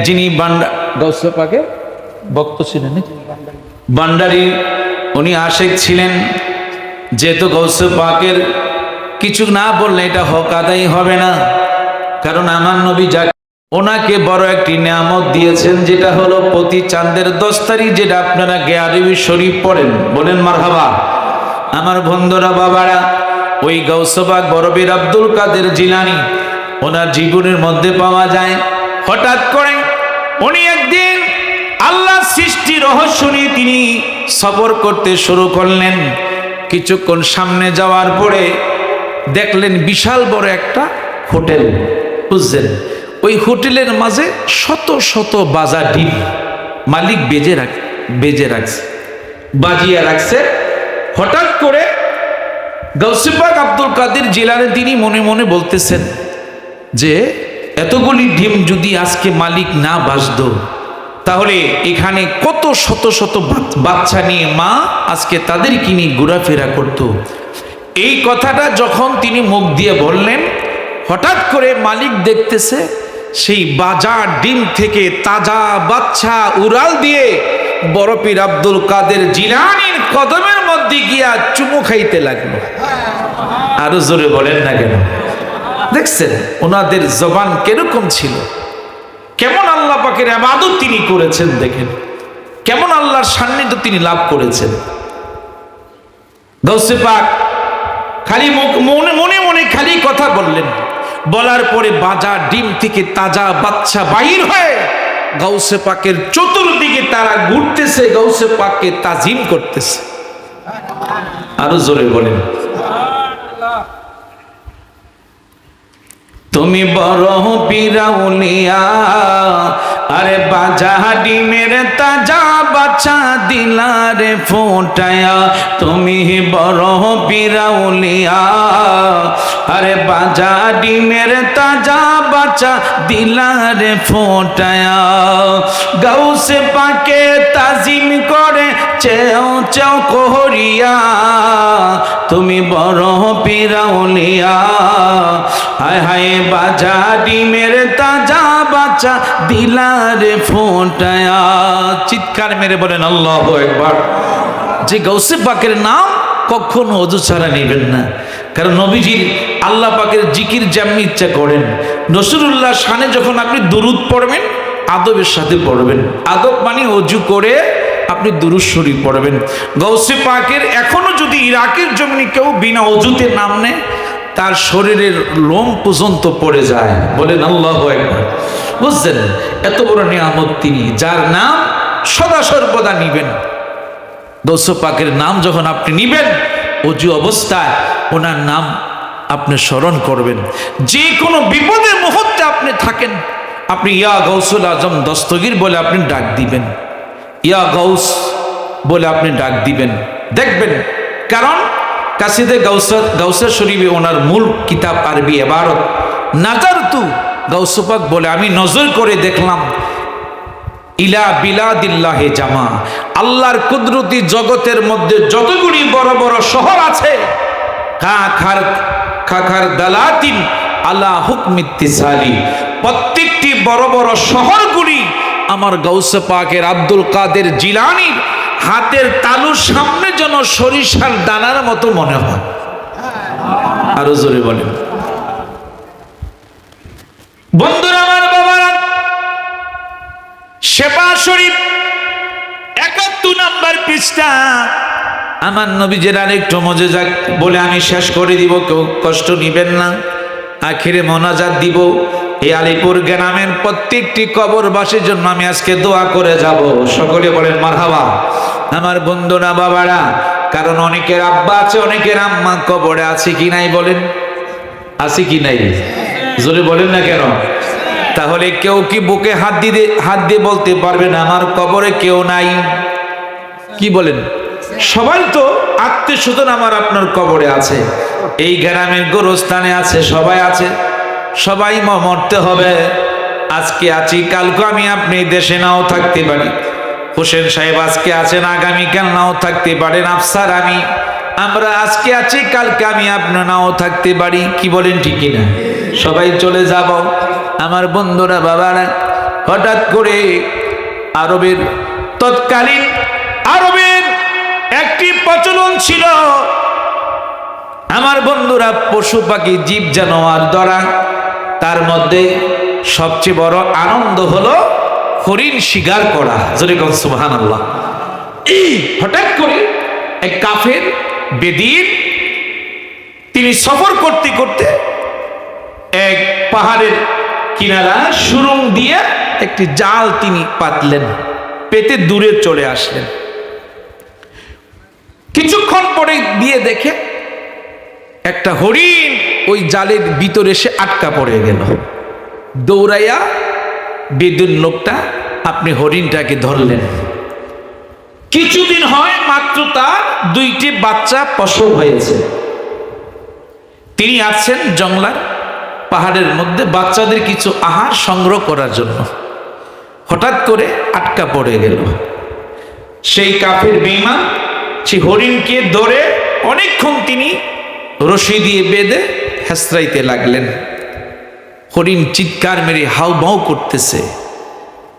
যিনি গাউসে পাকের ভক্ত ছিলেন, ভান্ডারী, উনি আশেক ছিলেন। যেহেতু গাউসে পাকের কিছু না বললে এটা হক আদায় হবে না, কারণ আমার নবী যাকে ওনাকে বড় একটি নিয়ামত দিয়েছেন, যেটা হলো প্রতি চাঁদের 10 তারিখ, যেটা আপনারা গিয়ারবি শরীফ পড়েন, বলেন মারহাবা। আমার বন্ধুরা, বাবারা, ওই গাউসে পাক বড় বীর আব্দুল কাদের জিলানী ওনার জীবনের মধ্যে পাওয়া যায়। হঠাৎ করে উনি একদিন আল্লাহ সৃষ্টি রহস্য নিয়ে তিনি সফর করতে শুরু করলেন। কিছুক্ষণ সামনে যাওয়ার পরে দেখলেন বিশাল বড় একটা হোটেল, বুঝলেন? ওই হোটেলের মাঝে শত শত বাজা ডিম মালিক বেজে রাখছে, বাজিয়ে রাখছে। হঠাৎ করে গাউসে পাক আব্দুল কাদের জিলানী তিনি মনে মনে বলতেছেন যে এতগুলি ডিম যদি আজকে মালিক না বাজত, তাহলে এখানে কত শত শত বাচ্চা নিয়ে মা আজকে তাদেরকে নিয়ে ঘোরাফেরা করত। এই কথাটা যখন তিনি মুখ দিয়ে বললেন, হঠাৎ করে মালিক দেখতেছে সেই বাজার ডিম থেকে তাজা বাচ্চা উড়াল দিয়ে বড় পীর আব্দুল কাদের জিলানীর কদমের মধ্যে গিয়া চুমু খাইতে লাগলো। আরো জোরে বলেন না কেন? দেখছেন ওনাদের জবান কিরকম ছিল, কেমন আল্লাহ পাকের ইবাদত তিনি করেছেন, দেখেন কেমন আল্লাহর সান্নিধ্য তিনি লাভ করেছেন। গাউসে পাক খালি মনে মনে মনে খালি কথা বললেন। বলার পরে বাজার ডিম থেকে তাজা বাচ্চা বাহির হয়ে গাউসে পাকের চতুর্দিকে তারা ঘুরতেছে, গাউসে পাককে তাজিম করতেছে। আরো জোরে বলেন, তুমি বড় পিরাউলিয়া, আরে বাজা ডিমের তাজা বাচ্চা দিলারে ফোটায়া। তুমি বড় পিরাউলিয়া, আরে বাজা ডিমের তাজা বাচ্চা দিলারে ফোটায়া। গাউসে পাকে তাজিম করে চেও চেও করিয়া, তুমি বড় পিরাউলিয়া, হায় হায় বাজা ডিমের তাজা বাচ্চা দিলারে ফোটায়া। চিৎকার মেরে বলেন আল্লাহু আকবার। যে গাউসে পাকের নাম কখনো ওযু ছাড়া নেবেন না, কারণ নবীজির আল্লাহ পাকের জিকির যেমনি ইচ্ছা করেন। রাসূলুল্লাহ শানে যখন আপনি দুরূদ পড়বেন আদবের সাথে পড়বেন। আদব মানে ওযু করে আপনি দুরূদ শরীফ পড়বেন। গাউসে পাকের এখনো যদি ইরাকের জমিনে কেউ বিনা ওযুতে নাম নেয় তার শরীরের লোম পর্যন্ত পড়ে যায়। বলেন আল্লাহু আকবার। বুঝছেন, এত বড় নিয়ামত তিনি, যার নাম সদা সর্বদা নিবেন। গাউসে পাকের নাম যখন আপনি নিবেন ওযু অবস্থায় ওনার নাম আপনি স্মরণ করবেন। যে কোনো বিপদের মুহূর্তে আপনি থাকেন, আপনি ইয়া গাউসুল আজম দস্তগীর বলে আপনি ডাক দিবেন, ইয়া গাউস বলে আপনি ডাক দিবেন। দেখবেন, কারণ কাসিদে গাউসে শরীফে ওনার মূল কিতাব আরবি ইবারত নাজারতু গাউসে পাক বলে আমি নজর করে দেখলাম ইলা বিলাদিল্লাহি জামা, আল্লাহর কুদরতি জগতের মধ্যে যতগুলি বড় বড় শহর আছে, খাখার দালাতিন আলা হুকমিত্তিসালি, প্রত্যেকটি বড় বড় শহরগুলি আমার গাউসে পাকের আব্দুল কাদের জিলানীর হাতের তালুর সামনে যেন সরিষার দানার মতো মনে হয়। আরো জোরে বলেন। বন্ধুরা আমার, বাবারা, শেফা শরীফ 71 নম্বর পৃষ্ঠা। আমার নবীজির আরেকটু মুজিজা বলে আমি শেষ করে দিব, কেউ কষ্ট নিবেন না। আখিরে মোনাজাত দিব। এই আলিপুর গ্রামের প্রত্যেকটি কবরবাসীর জন্য আমি আজকে দোয়া করে যাব। সকলে বলেন মারহাবা। আমার বন্ধুরা, বাবারা, কারণ অনেকের আব্বা আছে, অনেকের আম্মা কবরে আছে কি নাই বলেন? আছে কি নাই? জোরে বলেন না কেন? তাহলে কেউ কি বুকে হাত দিয়ে বলতে পারবেন আমার কবরে কেউ নাই? কি বলেন? সবাই তো আত্মীয় স্বজন আমার আপনার কবরে আছে, এই গ্রামের গোরস্থানে আছে, সবাই আছে, সবাই মরতে হবে। আজকে আছি, কালকে আমি আপনি দেশে নাও থাকতে পারি। হোসেন সাহেব আজকে আছেন, আগামীকাল নাও থাকতে পারেন। আফসার আমরা আজকে আছি, কালকে আমি আপনি নাও থাকতে পারি। কি বলেন, ঠিক না? সবাই চলে যাব। আমার বন্ধুরা, বাবারা, হঠাৎ করে তৎকালীন আরবের একটি প্রচলন ছিল, আমার বন্ধুরা, পশু পাখি জীব জানোয়ার ধরা, তার মধ্যে সবচেয়ে বড় আনন্দ হলো হরিণ শিকার করা। যেরকম সুবহানাল্লাহ। হঠাৎ করে এক কাফের বেদিন তিনি সফর করতে করতে এক পাহাড়ের কিনারা সুরঙ্গ দিয়ে একটি জাল তিনি পাতলেন, পেতে দূরে চলে আসলেন। কিছুক্ষণ পরে দিয়ে দেখে একটা হরিণ ওই জালের ভিতরে এসে আটকা পড়ে গেল। দৌড়াইয়া বেদুন লোকটা আপনি হরিণটাকে ধরলেন। কিছুদিন হয় মাত্র তার 2টি বাচ্চা প্রসব হয়েছে। তিনি আসছেন জঙ্গলার পাহাড়ের মধ্যে বাচ্চাদের কিছু আহার সংগ্রহ করার জন্য। হঠাৎ করে আটকা পড়ে গেল। সেই কাফের বেঈমান সেই হরিণকে ধরে অনেকক্ষণ তিনি রশি দিয়ে বেঁধে হেঁচড়াইতে লাগলেন। হরিণ চিৎকার মেরে হাউমাউ করতেছে,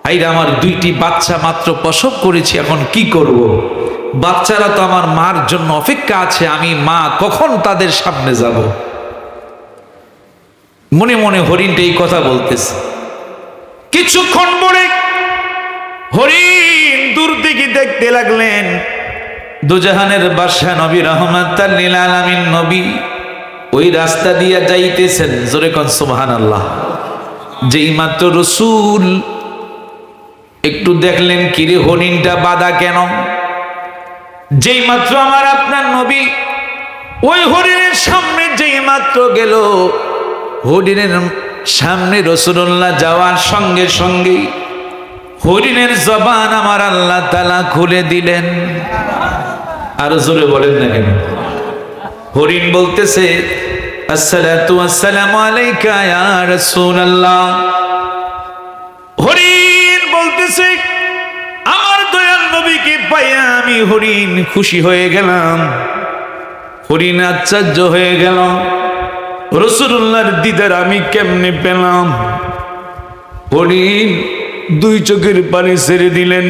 আইরা আমার 2টি বাচ্চা মাত্র প্রসব করেছি, এখন কি করব? বাচ্চারা তো আমার মার জন্য অপেক্ষা আছে, আমি মা কখন তাদের সামনে যাব? মনে মনে হরিণটা এই কথা বলতেছে। কিছুক্ষণ পরে হরিণ দূর থেকে দেখতে লাগলেন দুজাহানের বাদশা নবী রহমাতাল লিল আলামিন নবী ওই রাস্তা দিয়া যাইতেছেন, জোরে কোন সুবহানাল্লাহ। যেই মাত্র রাসূল একটু দেখলেন কিরে হরিণটা বাঁধা কেন, যেই মাত্র আমার আপনার নবী ওই হরিণের সামনে যেই মাত্র গেল, হরিণের সামনে রাসূলুল্লাহ যাওয়ার সঙ্গে সঙ্গে হরিণের জবান আমার আল্লাহ তাআলা খুলে দিলেন। আর জোরে বলেন না কেন? হরিণ বলতেছে আসসালাতু ওয়াসসালামু আলাইকা ইয়া রাসূলুল্লাহ। হরিণ বলতেছে আমার দয়াল নবীকে পাইয়া আমি হরিণ খুশি হয়ে গেলাম, হরিণ আশ্চর্য হয়ে গেল, রাসূলুল্লাহর দিদার আমি কেমনে পেলাম। হরিণ দুই চোখের পানি ছেড়ে দিলেন,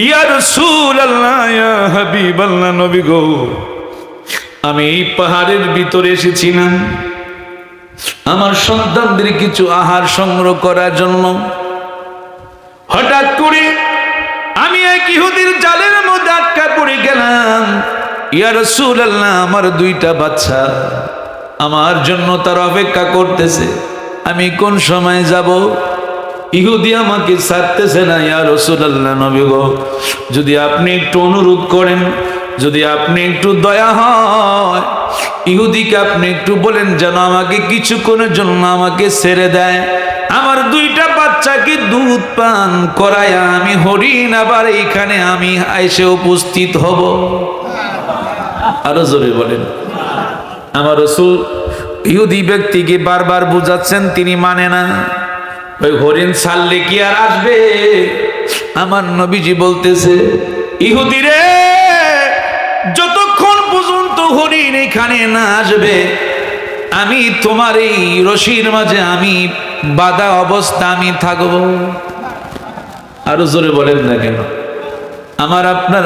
ইয়া রাসূলুল্লাহ ইয়া হাবিবাল্লাহ, নবী গো আমি এই পাহাড়ের ভিতরে এসেছিলাম আমার সন্তানদের কিছু আহার সংগ্রহ করার জন্য। হঠাৎ করে আমি এক ইহুদির জালের মধ্যে আটকা পড়ে গেলাম। ইয়া রাসূলুল্লাহ আমার দুইটা বাচ্চা আমার জন্য তার অপেক্ষা করতেছে, আমি কোন সময় যাব? ইহুদি আমাকে ছাড়তেছে না। ইয়া রাসূলুল্লাহ, নবী গো যদি আপনি একটু অনুরোধ করেন, যদি আপনি একটু দয়া হয়, ইহুদিকে আপনি একটু বলেন যেন আমাকে কিছুক্ষণের জন্য আমাকে ছেড়ে দেয়, আমার দুইটা বাচ্চাকে দুধ পান করায়া আমি হরিণ আবার এইখানে আমি এসে উপস্থিত হব। আরো জোরে বলেন। আমার রাসূল ইহুদি ব্যক্তিকে বারবার বুঝাচ্ছেন, তিনি মানে না। ওই হরিণ ছাড়লে কি আর আসবে? আমার নবীজি বলতেছে ইহুদি রে, যতক্ষণ পর্যন্ত হরিণ এখানে না আসবে আমি তোমার এই রশির মাঝে আমি বাঁধা অবস্থা আমি থাকব। আরো জোরে বলেন না কেন? আমার আপনার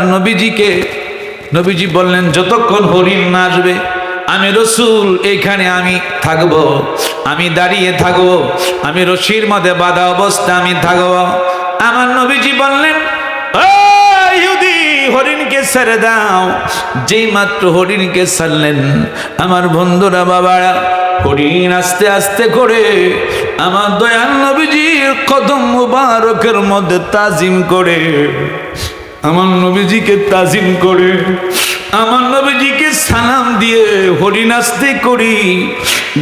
নবীজি বললেন যতক্ষণ হরিণ না আসবে আমি রাসূল এখানে আমি থাকব, আমি দাঁড়িয়ে থাকব, আমি রশির মধ্যে বাঁধা অবস্থা আমি থাকব। আমার নবীজি বললেন ইহুদি হরিণকে ছেড়ে দাও। যেই মাত্র হরিণকে ছাড়লেন আমার বন্ধুরা বাবারা, হরিণ আস্তে আস্তে করে আমার দয়াল নবীজির কদম মুবারকের মধ্যে তাজিম করে, আমার নবীজিকে তাজিম করে, আমার নবীজিকে সালাম দিয়ে হরিণ আস্তে করি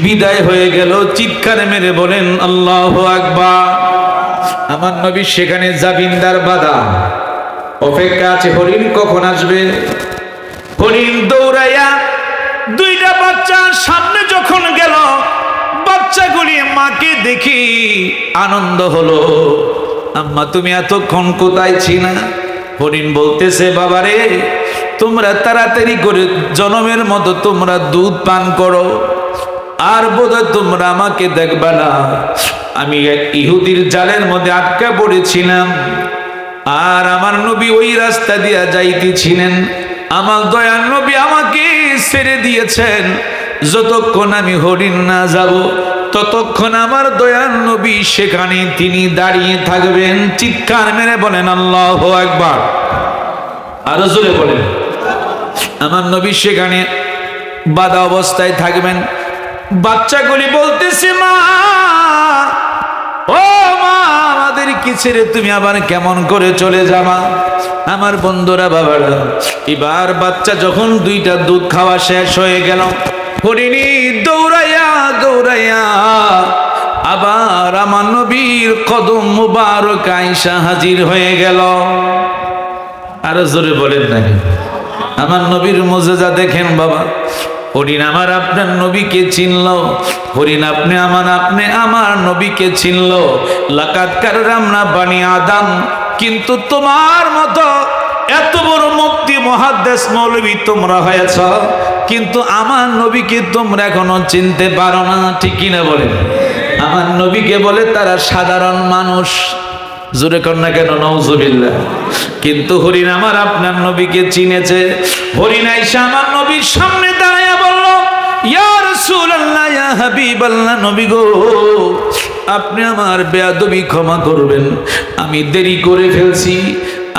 বিদায় হয়ে গেল। চিৎকার মেরে বলেন আল্লাহু আকবার। আমার নবী সেখানে জাবিন্দার বাদা অপেক্ষা আছে, হরিণ কখন আসবে। হরিণ দৌড়াইয়া দুইটা বাচ্চার সামনে যখন গেল, বাচ্চাগুলি মাকে দেখি আনন্দ হলো। আম্মা তুমি এতক্ষণ কোথায় ছিলা? হরিণ বলতেছে বাবারে তোমরা তাড়াতাড়ি করে জনমের মতো তোমরা দুধ পান করো, আর বোধহয় তোমরা আমাকে দেখবা না। আমি এক ইহুদির জালের মধ্যে আটকা পড়েছিলাম, আর আমার নবী ওই রাস্তা দিয়া যাইতেছিলেন, আমার দয়াল নবী আমাকে ছেড়ে দিয়েছেন। যতক্ষণ আমি হরিণ না যাব ততক্ষণ আমার দয়াল নবী সেখানে তিনি দাঁড়িয়ে থাকবেন। চিৎকার মেরে বলেন আল্লাহু আকবার। আরো জোরে বলেন। আমার নবী সেখানে বাঁধা অবস্থায় থাকবেন। বাচ্চাগুলি বলতেছে মা, ও মা আমাদের কি ছেড়ে তুমি আবার কেমন করে চলে যাবা? আমার বন্ধুরা বাবারা, এবার বাচ্চা যখন দুইটা দুধ খাওয়া শেষ হয়ে গেল, হরিণী দৌড়াইয়া দৌড়াইয়া আবার আমার নবীর কদম মুবারক আয়েশা হাজির হয়ে গেল। আরো জোরে বলেন না? আমার নবীর মুজিজা দেখেন বাবা। হরিণ আমার আপনার নবীকে চিনল, হরিণ আপনি আমার নবীকে চিনল। লাকাদ কাররামনা বানি আদম, কিন্তু তোমার মতো এত বড় মুফতি মুহাদ্দিস মৌলবী তোমরা হয়েছ, কিন্তু আমার নবীকে তোমরা এখনো চিনতে পারো না। ঠিক কিনা বলেন? আমার নবীকে বলে তারা সাধারণ মানুষ। জোরে কর না কেন? নাউজুবিল্লাহ। কিন্তু হরিণ আমার আপনার নবীকে চিনেছে। হরিণ আয়েশা আমার নবীর সামনে দাঁড়াইয়া বলল, ইয়া রাসূলুল্লাহ ইয়া হাবিবাল্লাহ, নবী গো আপনি আমার বেয়াদবি ক্ষমা করবেন, আমি দেরি করে ফেলছি,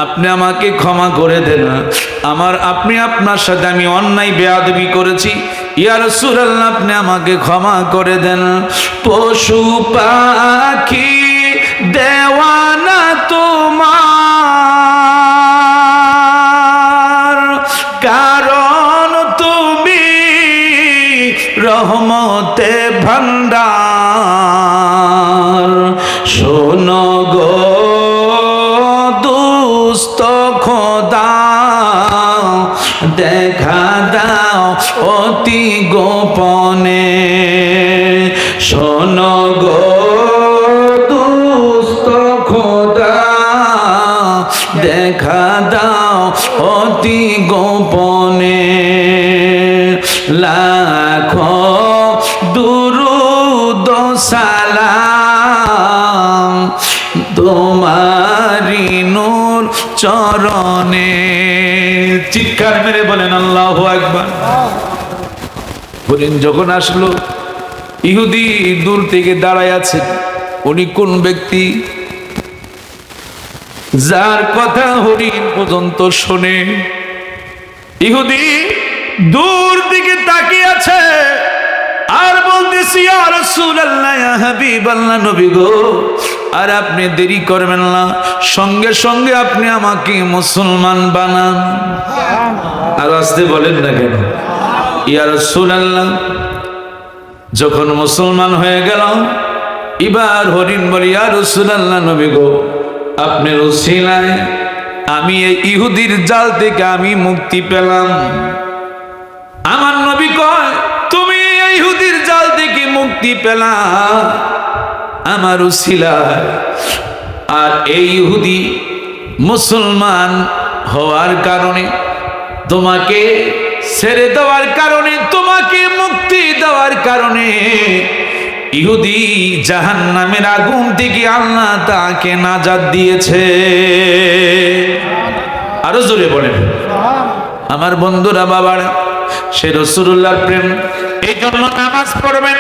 আপনি আমাকে ক্ষমা করে দেন। আপনি আপনার সাথে আমি অন্যায় বেয়াদবি করেছি, ইয়া রাসূলুল্লাহ আপনি আমাকে ক্ষমা করে দেন। পশু পাখি দেওয়ানা তোমার, কারণ তুমি রহমতে ভান্ডার। শোনো গো দুস্থ খোদা, দেখা দাও অতি গোপনে। শোনো গো দুস্থ খোদা, দেখা দাও অতি গোপনে। লাখো দুরূদ সালাম তোমারি নূর চরণে। চিৎকার মেরে বলেন আল্লাহু আকবার। হরিণ যখন আসলো, ইহুদি দূর থেকে দাঁড়ায় আছে। উনি কোন ব্যক্তি? যার কথা হরিণ পর্যন্ত শোনে। ইহুদি দূর দিকে তাকিয়ে আছে আর বলতেছি, ইয়া রাসূলুল্লাহ, ইয়া হাবিবাল্লাহ, নবী গো, আর আপনি দেরি করবেন না, সঙ্গে সঙ্গে আপনি আমাকে মুসলমান বানান। আর আসতে বলেন না কেন? ইয়া রাসূলুল্লাহ যখন মুসলমান হয়ে গেল, এবার হরিণ বলি, ইয়া রাসূলুল্লাহ, নবী গো, আপনার উসিলায় আমি এই ইহুদির জাল থেকে আমি মুক্তি পেলাম। আমার নবী কয়, তুমি এই ইহুদির জাল থেকে মুক্তি পেলা আমার উসিলায়। আর এই ইহুদি মুসলমান হওয়ার কারণে, তোমাকে ছেড়ে দেওয়ার কারণে, তোমাকে মুক্তি দেওয়ার কারণে, ইহুদি জাহান্নামের আগুন থেকে আল্লাহ তাকে নাজাত দিয়েছে। আরো জোরে বলেন। আমার বন্ধুরা, বাবারা, সে রাসূলুল্লাহর প্রেম, এই জন্য নামাজ পড়বেন,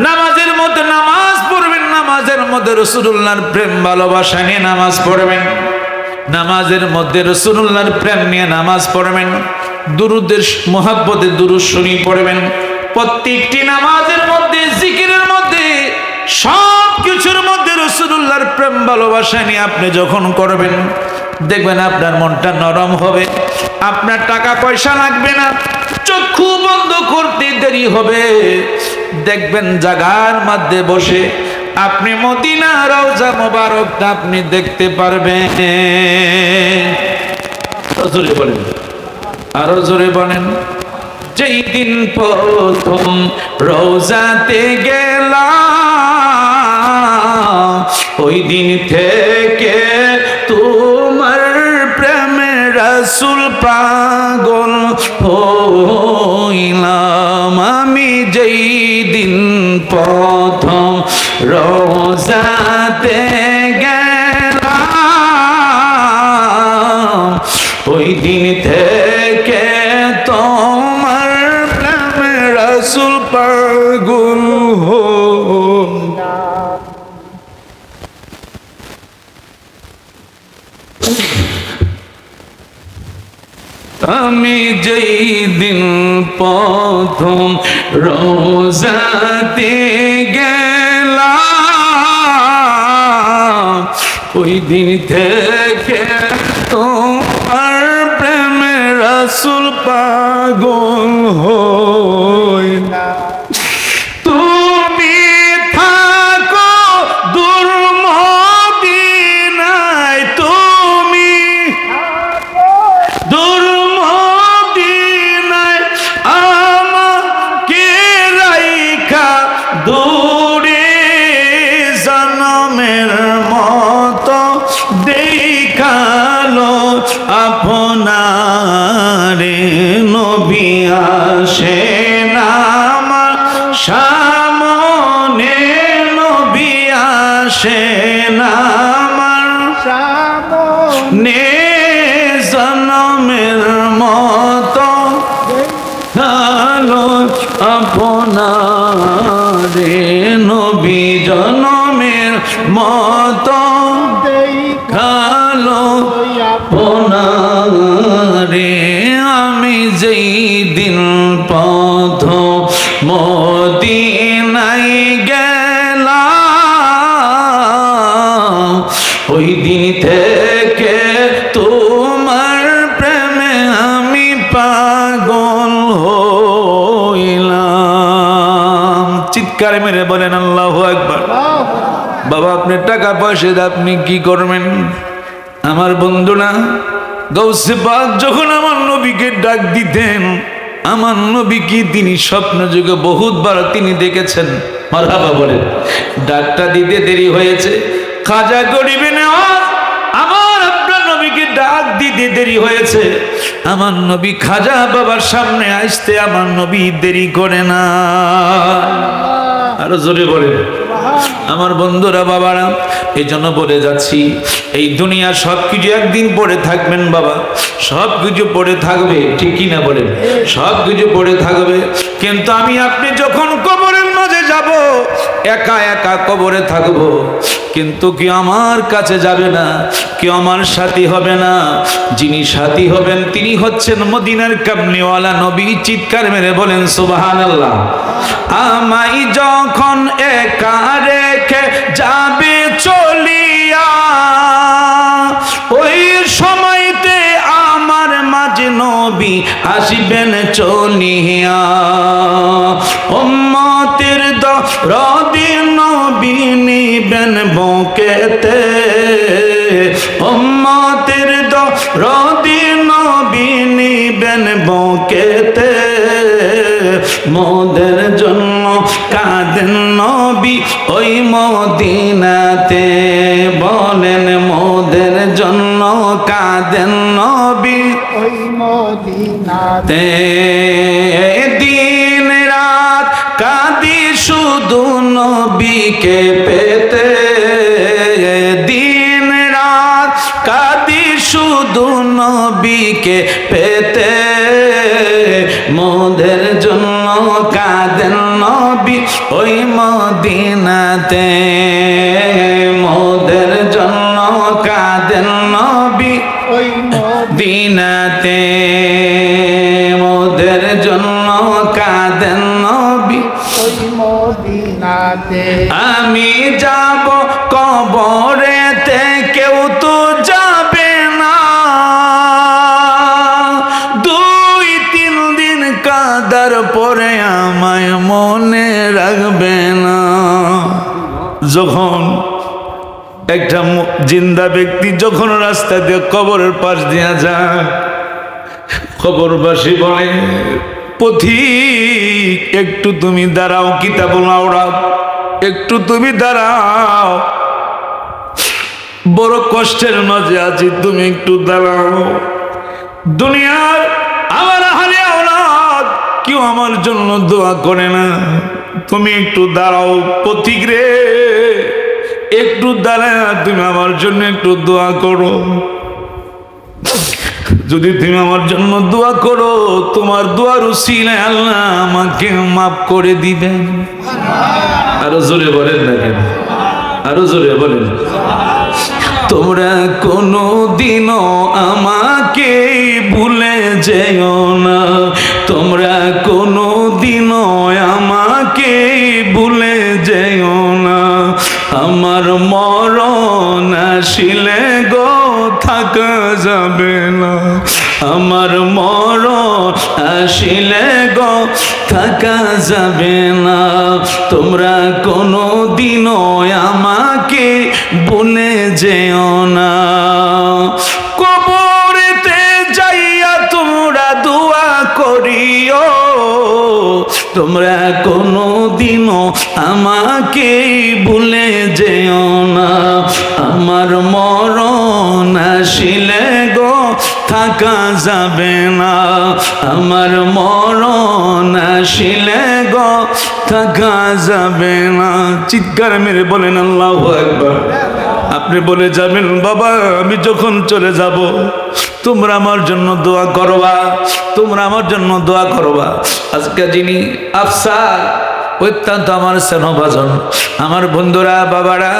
নামাজের মধ্যে নামাজ পড়বেন, নামাজের মধ্যে রাসূলুল্লাহর প্রেম ভালোবাসা নিয়ে নামাজ পড়বেন, নামাজের মধ্যে রাসূলুল্লাহর প্রেম নিয়ে নামাজ পড়বেন, দুরূদের মুহাব্বতে দুরূদ শরীফ পড়বেন। প্রত্যেকটি নামাজের মধ্যে, জিকিরের মধ্যে, সব কিছুর মধ্যে রাসূলুল্লাহর প্রেম ভালোবাসা নিয়ে আপনি যখন করবেন, দেখবেন আপনার মনটা নরম হবে, আপনার টাকা পয়সা লাগবে না, চক্ষু বন্ধ করতে দেরি হবে, দেখবেন জাগার মধ্যে বসে আপনি মদিনা রওজা মোবারকটা আপনি দেখতে পারবেন। জোরে বলেন, আরো জোরে বলেন। যেই দিন প্রথম রওজাতে গেলাম, ওই দিন থেকে তোমার প্রেমে রাসূল পাগল হইলাম। আমি যেই দিন প্রথম রওজাতে গেলাম, ওই দিন থেকে তোমার প্রেমে রাসূল পাগল আমি যেই দিন প্রথম রওজাতে গেলাম, ওই দিন থেকে তোমার প্রেমে রাসূল পাগল হইলা। তুমি থাকো দূর মদিনায়, তুমি দূর মদিনায় আমাকে রাইখা দূরে, জনমের মতো দেখালো আপনারে। নবী আসেন আমার সামনে, নবী আসেন আমার সামনে, জনমের মতো দেখালো আপনারে। নবী জনমের মতো দেখালো আপনারে। মদিনায় গেলাম ওই দিন থেকে তোমার প্রেমে আমি পাগল হইলাম। চিৎকার মেরে বলেন আল্লাহু আকবার। বাবা আপনি টাকা পয়সা দিয়ে আপনি কি করবেন? আমার বন্ধু না গৌসে পাক যখন আমার নবীকে ডাক দিতেন, আমার নবী কি তিনি স্বপ্ন যুগে বহুতবার তিনি দেখেছেন। মারহাবা বলেন। ডাকটা দিতে দেরি হয়েছে, খাজা গরিবে নেওয়াজ আমার আপনার নবীকে ডাক দিতে দেরি হয়েছে। আমার নবী খাজা বাবার সামনে আসতে আমার নবী দেরি করে না। আরো জোরে বলেন। আমার বন্ধুরা বাবারা, এই জন্য বলে যাচ্ছি, এই দুনিয়া সবকিছু একদিন পড়ে থাকবেন বাবা, সবকিছু পড়ে থাকবে, ঠিক কি না বলেন? সবকিছু পড়ে থাকবে, কিন্তু আমি আপনি যখন কবরের মাঝে যাব, একা একা কবরে থাকবো, কিন্তু কেউ আমার কাছে যাবে না, কেউ আমার সাথী হবে না। যিনি সাথী হবেন তিনি হচ্ছেন মদিনার কামলিওয়ালা নবী। চিৎকার মেরে বলেন সুবহানাল্লাহ। আমাই যখন একা রেখে যাবে চলিয়া, ওই সময়তে আমার মাঝে নবী আসবেন চলিয়া। উম্মতের দরদি নবী নিবেন বুকেতে, উম্মতের দরদি নবী নিবেন বুকেতে। মোদের জন্য কাঁদেন নবী ওই মদিনাতে, বলেন মোদের জন্য কাঁদেন নবী ওই মদিনাতে। দিন রাত কাঁদি শুধু নবীকে পেতে, দিন রাত কাঁদি শুধু নবীকে পেতে। মোদের জন্য কাঁদেন নবী ওই মদিনাতে, মোদের জন্য কাঁদেন নবী ওই মদিনাতে, মোদের জন্য কাঁদেন নবী ওই মদিনাতে। আমি যাব কবরেতে কেউ তো যাবে না, 2-3 দিন কাঁদার পরে আমায় মনে রাখবে না। যখন একটা জিন্দা ব্যক্তি যখন রাস্তা দিয়ে কবরের পাশ দিয়ে যায়, কবরবাসী বলে পথিক একটু তুমি দাঁড়াও, কিতাব আওরাত একটু তুমি দাঁড়াও, বড় কষ্টের মাঝে আছি, তুমি একটু দাঁড়াও। দুনিয়ার আমার আহলে আওলাদ কেউ আমার জন্য দোয়া করে না, তুমি একটু দাঁড়াও পথিক রে, একটু দাঁড়ায় তুমি আমার জন্য একটু দোয়া করো। যদি তুমি আমার জন্য দোয়া করো, তোমার দোয়ার উসিলায় আল্লাহ আমাকে মাফ করে দিবেন। আরো জোরে বলেন না কেন? আরো জোরে বলেন। তোমরা কোনো দিনও আমাকে ভুলে যেও না, তোমরা কোনো দিনও আমাকে ভুলে যেও না। আমার মরণ আসিলে গো থাকা যাবে না, আমার মরণ আসিলে গো থাকা যাবে না। তোমরা কোনো দিনও আমাকে ভুলে যেও না। কবরেতে যাইয়া তোমরা দোয়া করিও, তোমরা কোনো দিনও আমাকে ভুলে যেও না। আমার মরণ আসিলে গো থাকা যাবে না, আমার মরণ আসিলে গো থাকা যাবে না। চিৎকার মেরে বলেন আল্লাহু আকবার। আপনি বলে যাবেন বাবা আমি যখন চলে যাব তোমরা আমার জন্য দোয়া করবা, তোমরা আমার জন্য দোয়া করবা। আজকে যিনি আফসার অত্যন্ত আমার স্নেহভাজন, আমার বন্ধুরা বাবারা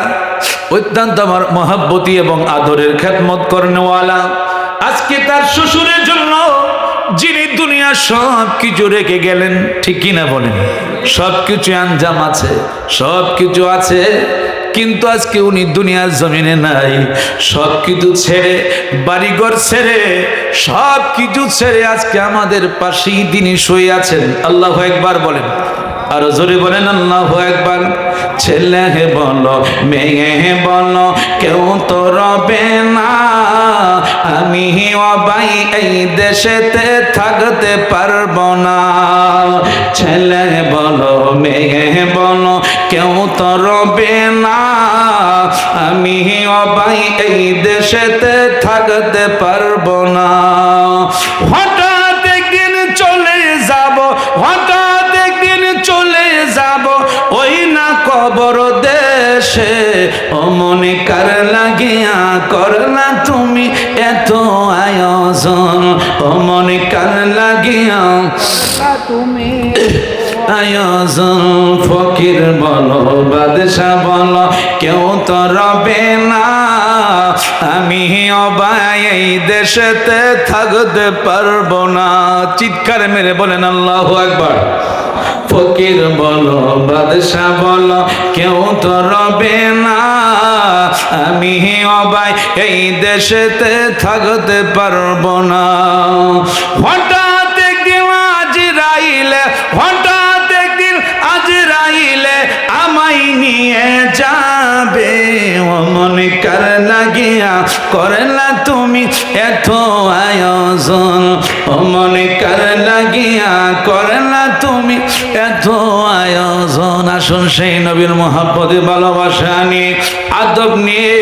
অত্যন্ত আমার মহাব্বতী এবং আদরের খেদমত করেনওয়ালা, আজকে তার শ্বশুরের জন্য যিনি দুনিয়া দুনিয়া সব কিছু রেখে গেলেন, ঠিক কিনা বলেন? সব কিছু আঞ্জাম আছে, সব কিছু আছে, কিন্তু আজকে উনি দুনিয়ার জমিনে নাই। সব কিছু ছেড়ে, বাড়িঘর ছেড়ে, সব কিছু ছেড়ে আজকে আমাদের পাশেই তিনি শুয়ে আছেন। আল্লাহু আকবার বলেন, আরো জোরে বলেন আল্লাহু আকবার। ছেলে বলো মেয়ে বলো কেউ তো রবে না, আমি অবাই এই দেশেতে থাকতে পারবো না। ছেলে বলো মেয়ে বলো কেউ তো রবে না, আমি অবাই এই দেশেতে থাকতে পারবো না। হঠাৎ একদিন চলে যাব, হঠাৎ একদিন চলে যাব ওই না কবর দেশে। ও মনে কার লাগিয়া করলা তুমি এত আয়োজন, ও মনে কার লাগিয়া তুমি আয়োজন। ফকির বলো বাদশা বলো কেউ তো রবে না, আমি অবাই এই দেশেতে থাকতে পারবো না। চিৎকার মেরে বলেন আল্লাহু আকবার। ফকির বলো বাদশা বলো কেউ তো রবে না, আমি অবাই এই দেশেতে থাকতে পারবো না। হঠাৎ একদিন আজরাইলে, হঠাৎ একদিন আজরাইলে আমায় নিয়ে যাবে। ও মনে কার লাগিয়া করলা তুমি এত আয়োজন, ও মনে কার লাগিয়া করলা তুমি এত আয়োজন। আসুন সেই নবীর মহব্বতে ভালোবাসা নিয়ে, আদব নিয়ে,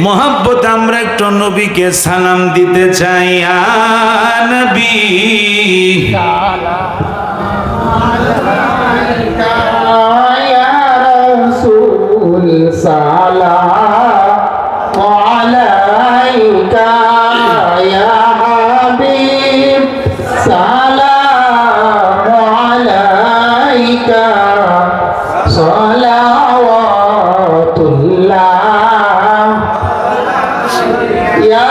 মহব্বত আমরা একটু নবীকে সালাম দিতে চাই। ইয়া নবী সালাম আলাইকা ইয়া হাবিব, সালাম আলাইকা সালাওয়াতুল্লাহ ইয়া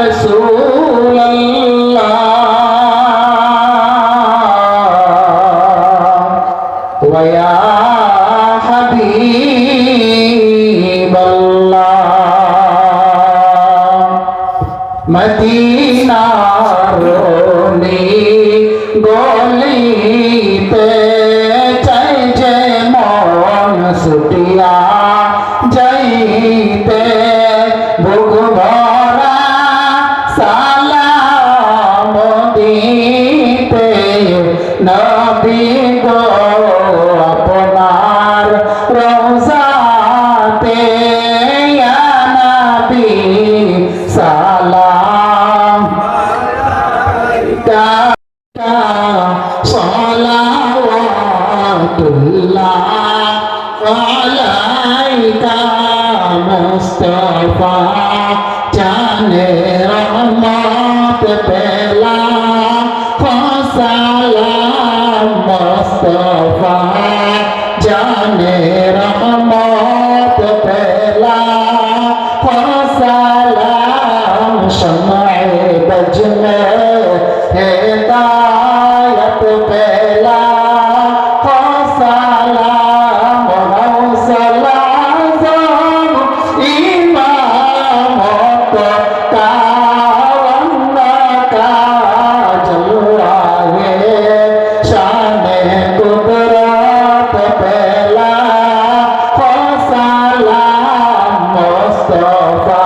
রাসূলুল্লাহ ওয়া ইয়া মদিনার গলিতে চাই যে মন ছুটিয়া যাইতে, বুক ভরা সালাম দিতে নবী গো আপনার রওজাতে। ইয়া নবী সালাম সালাওয়াতুল্লাহ আলাইকা মুস্তাফা জানে রহমত পেলা সালাম মুস্তাফা জানে রহমত পেলা সালাম शम्ए बज में हिदायत पेला सलाम सलाम इमाम का जलवा है शान कुदरत पेला सलाम मुस्तफा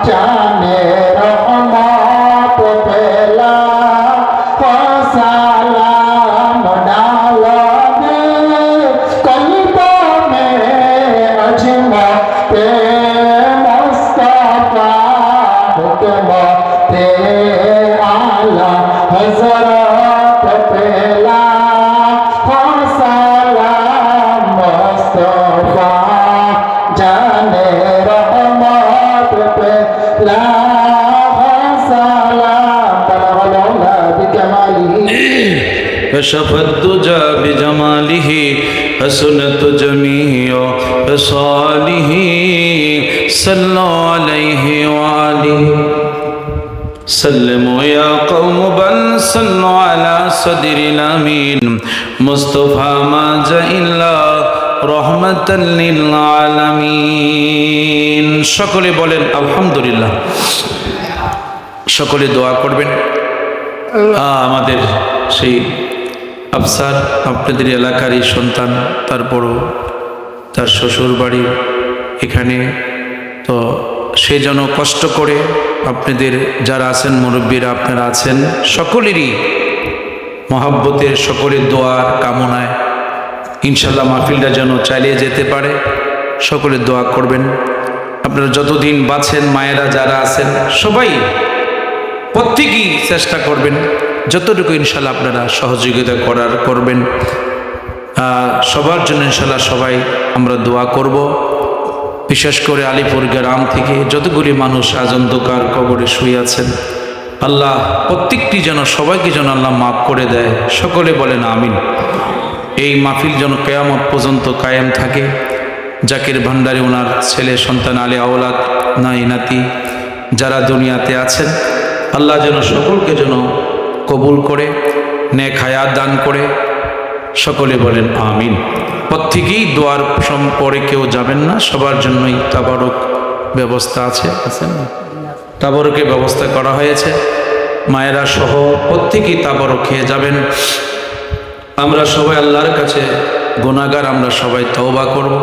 जाने रहमत पेला सलाम डाला दे कल्बों में अजमत मुस्तफा हुक्मत आला हजरत पेला सलाम मुस्तफा जाने रहमत पेला सलाम बलगला बिकमालिही كشف الدجى بجماله حسنت جميع خصاله صلوا عليه وآله سلموا يا قوم بل صلوا على صدر الأمين مصطفى ما جاء إلا رحمة للعالمين সকলে বলেন আলহামদুলিল্লাহ। সকলে দোয়া করবেন। আমাদের সেই আফসার আপনাদের এলাকারই সন্তান, তারপরও তার শ্বশুর বাড়ি এখানে, তো সে যেন কষ্ট করে আপনাদের যারা আছেন মুরব্বীরা আপনারা আছেন সকলেরই মহাব্বতের সকলের দোয়ার কামনায় ইনশাল্লাহ মাহফিলটা যেন চালিয়ে যেতে পারে। সকলে দোয়া করবেন। আপনারা যতদিন বাঁচেন মায়েরা যারা আছেন সবাই প্রত্যেকেই চেষ্টা করবেন যতটুকু ইনশাল্লাহ আপনারা সহযোগিতা করবেন। সবার জন্য ইনশাল্লাহ সবাই আমরা দোয়া করব। বিশেষ করে আলিপুর গ্রাম থেকে যতগুলি মানুষ আজ অন্ধকার কবরে শুয়ে আছেন, আল্লাহ প্রত্যেকটি যেন সবাইকে যেন আল্লাহ মাফ করে দেয়। সকলে বলেন আমিন। এই মাহফিল যেন কিয়ামত পর্যন্ত কায়েম থাকে। জাকির ভান্ডারী ওনার ছেলে সন্তান আলী আওলাদ নাই নাতি যারা দুনিয়াতে আছেন, আল্লাহ যেন সকলকে যেন কবুল করে নেক হায়াত দান করে। সকলে বলেন আমিন। প্রত্যেকেই দোয়ার পরে কেউ যাবেন না, সবার জন্যই তাবারক ব্যবস্থা আছে, তাবারকের ব্যবস্থা করা হয়েছে। মায়েরা সহ প্রত্যেকেই তাবারক খেয়ে যাবেন। আমরা সবাই আল্লাহর কাছে গুনাহগার, আমরা সবাই তওবা করব।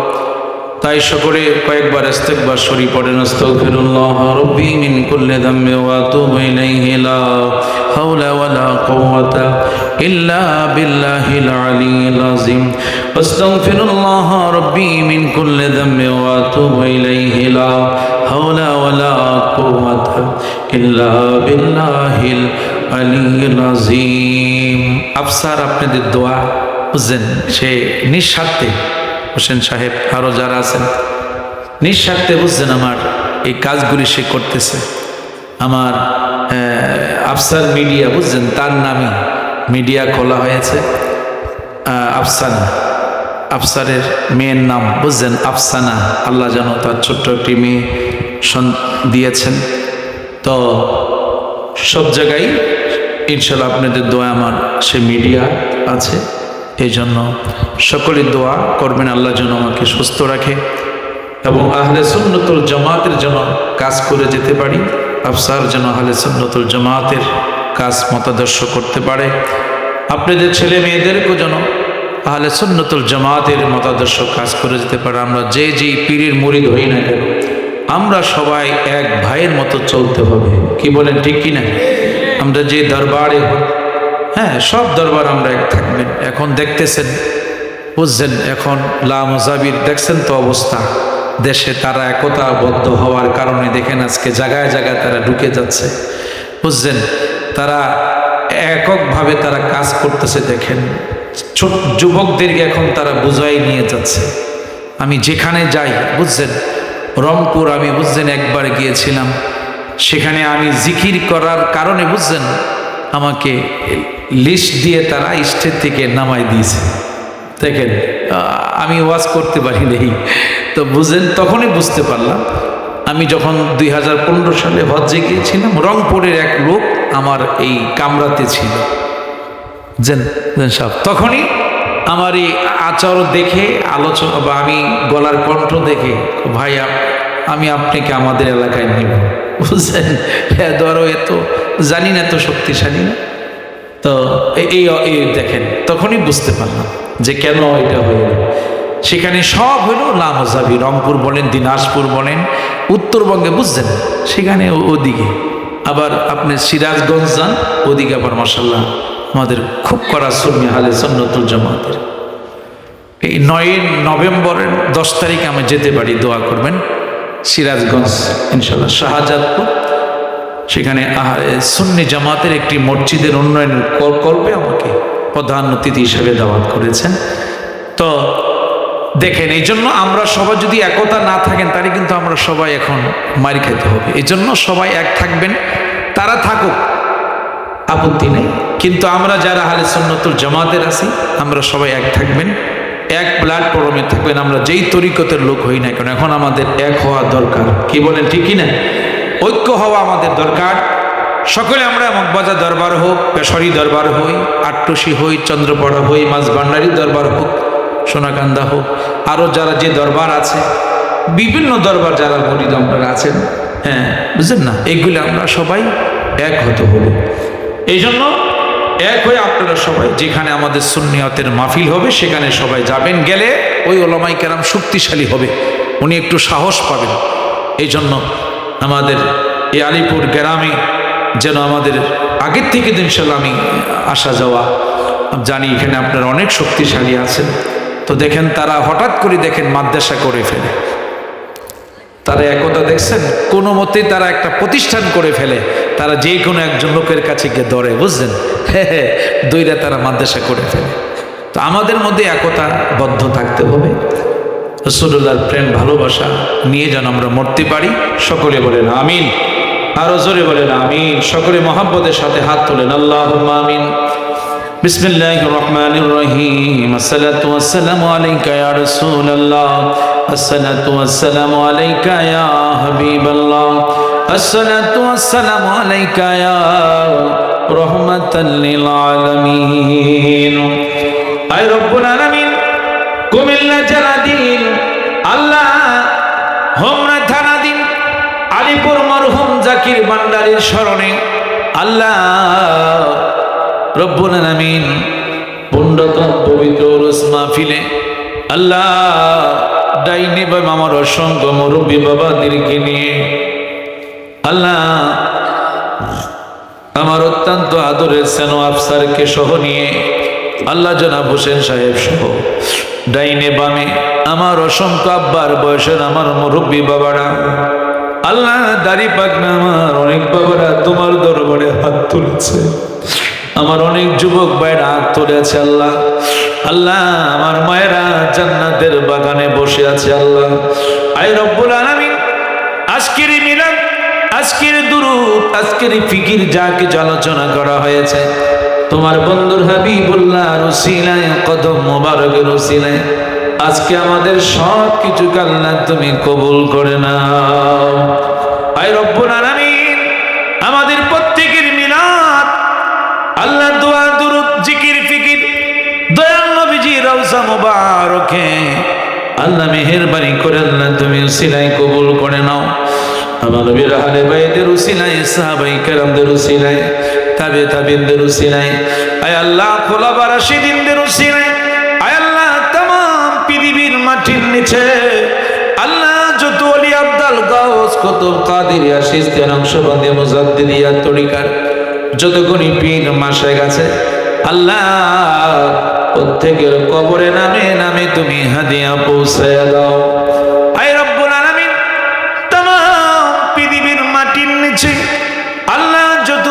তাই সকলে কয়েকবার ইস্তিগফার শরীফ পড়েন। আস্তাগফিরুল্লাহ রাব্বি মিন কুল্লি যামবি ওয়া আতুবু ইলাইহি লা হাওলা ওয়ালা কুওয়াতা ইল্লা বিল্লাহিল আলিয়্যিল আযীম। আস্তাগফিরুল্লাহ রাব্বি মিন কুল্লি যামবি ওয়া আতুবু ইলাইহি লা হাওলা ওয়ালা কুওয়াতা ইল্লা বিল্লাহিল আলিয়্যিল আযীম। আফসার আপনাদের দোয়া বুঝছেন, সে নিঃস্বার্থে, হোসেন সাহেব আরও যারা আছেন নিঃস্বার্থে বুঝছেন আমার এই কাজগুলি সে করতেছে। আমার আফসার মিডিয়া বুঝছেন, তার নামে মিডিয়া খোলা হয়েছে। আফসানা, আফসারের মেয়ের নাম বুঝছেন আফসানা। আল্লাহ যেন তার ছোট্ট একটি মেয়ে দিয়েছেন। তো সব জায়গায় ইনশাল্লাহ আপনাদের দোয়া আমার সে মিডিয়া আছে। এই জন্য সকলে দোয়া করবেন আল্লাহ যেন আমাকে সুস্থ রাখে এবং আহলে সুন্নতুল জামাতের যেন কাজ করে যেতে পারি। আফসার যেন আহলে সুন্নতুল জামাতের কাজ মতাদর্শ করতে পারে। আপনাদের ছেলে মেয়েদেরকেও যেন আহলে সুন্নতুল জামাতের মতাদর্শ কাজ করে যেতে পারে। আমরা যে যেই পীরের মুরিদ হই না কেন, আমরা সবাই এক ভাইয়ের মতো চলতে হবে। কি বলেন, ঠিক কি না? আমরা যে দরবারে হোক, হ্যাঁ সব দরবার আমরা এক থাকবেন। এখন দেখতেছেন বুঝছেন, এখন লা মুজাবির দেখছেন তো অবস্থা দেশে, তারা একতাবদ্ধ হওয়ার কারণে দেখেন আজকে জায়গায় জায়গায় তারা ঢুকে যাচ্ছে বুঝছেন। তারা এককভাবে তারা কাজ করতেছে। দেখেন ছোট যুবকদেরকে এখন তারা বুঝাই নিয়ে যাচ্ছে। আমি যেখানে যাই বুঝছেন, রংপুর আমি বুঝছেন একবার গিয়েছিলাম, সেখানে আমি জিকির করার কারণে বুঝছেন আমাকে লিস্ট দিয়ে তারা স্টেজ থেকে নামাই দিয়েছে। দেখেন আমি ওয়াজ করতে পারি নেই, তো বুঝেন তখনই বুঝতে পারলাম। আমি যখন 2015 সালে হজ্জে গিয়েছিলাম, রংপুরের এক লোক আমার এই কামরাতে ছিল সাহেব, তখনই আমার এই আচর দেখে আলোচনা বা আমি গলার কণ্ঠ দেখে, ভাই আমি আপনাকে আমাদের এলাকায় নেব বুঝছেন। ধরো এত জানি না, এত শক্তিশালী না। তো এই দেখেন তখনই বুঝতে পারলাম যে কেন এটা হয়ে গেল। সেখানে সব হলো লা মুজাবি, রংপুর বলেন, দিনাজপুর বলেন, উত্তরবঙ্গে বুঝছেন সেখানে ওদিকে আবার আপনি সিরাজগঞ্জ যান, ওদিকে আবার মাশাআল্লাহ আমাদের খুব কড়া সুন্নি আহলে সুন্নাতুল জামাতের। এই 9 নভেম্বরের 10 তারিখে আমি যেতে পারি, দোয়া করবেন। সিরাজগঞ্জ ইনশাল্লাহ শাহজাদপুর, সেখানে সুন্নি জামাতের একটি মসজিদের উন্নয়নের প্রকল্পে আমাকে প্রধান অতিথি হিসেবে দাওয়াত করেছেন। তো দেখেন এই জন্য আমরা সবাই যদি একতা না থাকেন তাহলে কিন্তু আমরা সবাই এখন মার খেতে হবে। এই জন্য সবাই এক থাকবেন, তারা থাকুক আপত্তি নেই, কিন্তু আমরা যারা আহলে সুন্নাতুল জামাতের আছি আমরা সবাই এক থাকবেন, এক প্ল্যাটফর্মে থাকবেন। আমরা যেই তরিকতের লোক হই না কেন, এখন আমাদের এক হওয়া দরকার। কি বলেন, ঠিক কি না? ঐক্য হওয়া আমাদের দরকার। সকলে আমরা মগবাজার দরবার হোক, পেশরি দরবার হই, আটটুসি হই, চন্দ্রপড়া হই, মাঝভান্ডারি দরবার হোক, সোনাকান্দা হোক, আরও যারা যে দরবার আছে, বিভিন্ন দরবার যারা মুরিদ আপনারা আছেন, হ্যাঁ বুঝলেন না, এগুলো আমরা সবাই এক হতে হবো। এই জন্য এক হয়ে আপনারা সবাই যেখানে আমাদের সুন্নিয়তের মাহফিল হবে সেখানে সবাই যাবেন, গেলে ওই ওলামাই কেরাম শক্তিশালী হবে, উনি একটু সাহস পাবেন। এই জন্য আমাদের এই আলিপুর গ্রামে যেন আমাদের আগের থেকে ইনশাল্লাহ আমি আসা যাওয়া জানি, এখানে আপনারা অনেক শক্তিশালী আছেন। তো দেখেন তারা হঠাৎ করে দেখেন মাদ্রাসা করে ফেলে, তারা একতা দেখছেন, কোনো মতেই তারা একটা প্রতিষ্ঠান করে ফেলে, তারা যে কোনো একজন লোকের কাছে গিয়ে ধরে, বুঝলেন, হ্যাঁ দইরা তারা মাদ্রাসা করে ফেলে। তো আমাদের মধ্যে একতাবদ্ধ থাকতে হবে, রাসূলুল্লাহর প্রেম ভালোবাসা নিয়ে যেন আমরা মরতে পারি। সকলে বলেন আমিন, আরো জোরে বলেন আমিন, সকলে মহব্বতের সাথে হাত তোলেন আল্লাহুম্মা আমিন। বিসমিল্লাহির রহমানির রহিম। আসসালাতু ওয়াসসালামু আলাইকা ইয়া রাসূলুল্লাহ, আসসালাতু ওয়াসসালামু আলাইকা ইয়া হাবিবাল্লাহ, আসসালাতু ওয়াসসালামু আলাইকা ইয়া রাহমাতাল লিল আলামিন। আয় রব্বুল আলামিন, কুমিল্লা জেলাধীন আল্লাহ হোমনা থানাধীন আলিপুর মরহুম জাকির ভান্ডারীর স্মরণে আল্লাহ রব্বুল আলামিন পুণ্যতম পবিত্র উরুস মাহফিলে আল্লাহ ডাইনে বাম আমার অসংখ্য মুরব্বী বাবাদেরকে নিয়ে আল্লাহ আমার অত্যন্ত আদরের সেনো আফসারকে সহ নিয়ে আল্লাহ জনাব হোসেন সাহেব সহ ডাইনে বামে আমার অসংখ্য আব্বার বয়সের আমার মুরব্বী বাবারা, আল্লাহ দাড়ি পাকনা আমার অনেক বাবারা তোমার দরবারে হাত তুলেছে, আমার অনেক যুবক ভাইরা হাত তুলেছে আল্লাহ। আল্লাহ আমার মায়েরা জান্নাতের বাগানে বসে আছে আল্লাহ। আয় রব্বুল আলামিন, আজকের মিলাদ, আজকের দুরূদ, আজকের ফিকির যা কিছু আলোচনা করা হয়েছে তোমার বন্ধুর হাবিবুল্লাহর উসিলায়, কদম মোবারকের উসিলায় আজকে আমাদের সব কিছু আল্লাহ তুমি কবুল করে নাও। আয় রব্বুল আলামিন, আমাদের প্রত্যেকের মিলাদ আল্লাহ দোয়া দুরূদ জিকির ফিকির দয়াল নবীজি রওজা মুবারকে আল্লাহ মেহেরবানি করে আল্লাহ তুমি উসিলায় কবুল করে নাও। আমার নবীর আহলে বাইতের উসিলায়, সাহাবায়ে কেরামদের উসিলায়, তাবিঈনদের উসিলায়, আয় আল্লাহ খোলাফা রাশিদিনদের উসিলায়, আয় আল্লাহ तमाम পৃথিবীর মাটির নিচে আল্লাহ যত ওলি আব্দাল গাউস কুতুব কাদেরিয়া চিশতিয়া নকশবন্দি মুজাদ্দিদিয়া তরিকার যত গুণী পীর মাশায়েখ আছে আল্লাহ প্রত্যেকের কবরে নামে নামে তুমি হাদিয়া পৌঁছায়া দাও। আয় রব্বুল আলামিন, तमाम পৃথিবীর মাটির নিচে আল্লাহ যত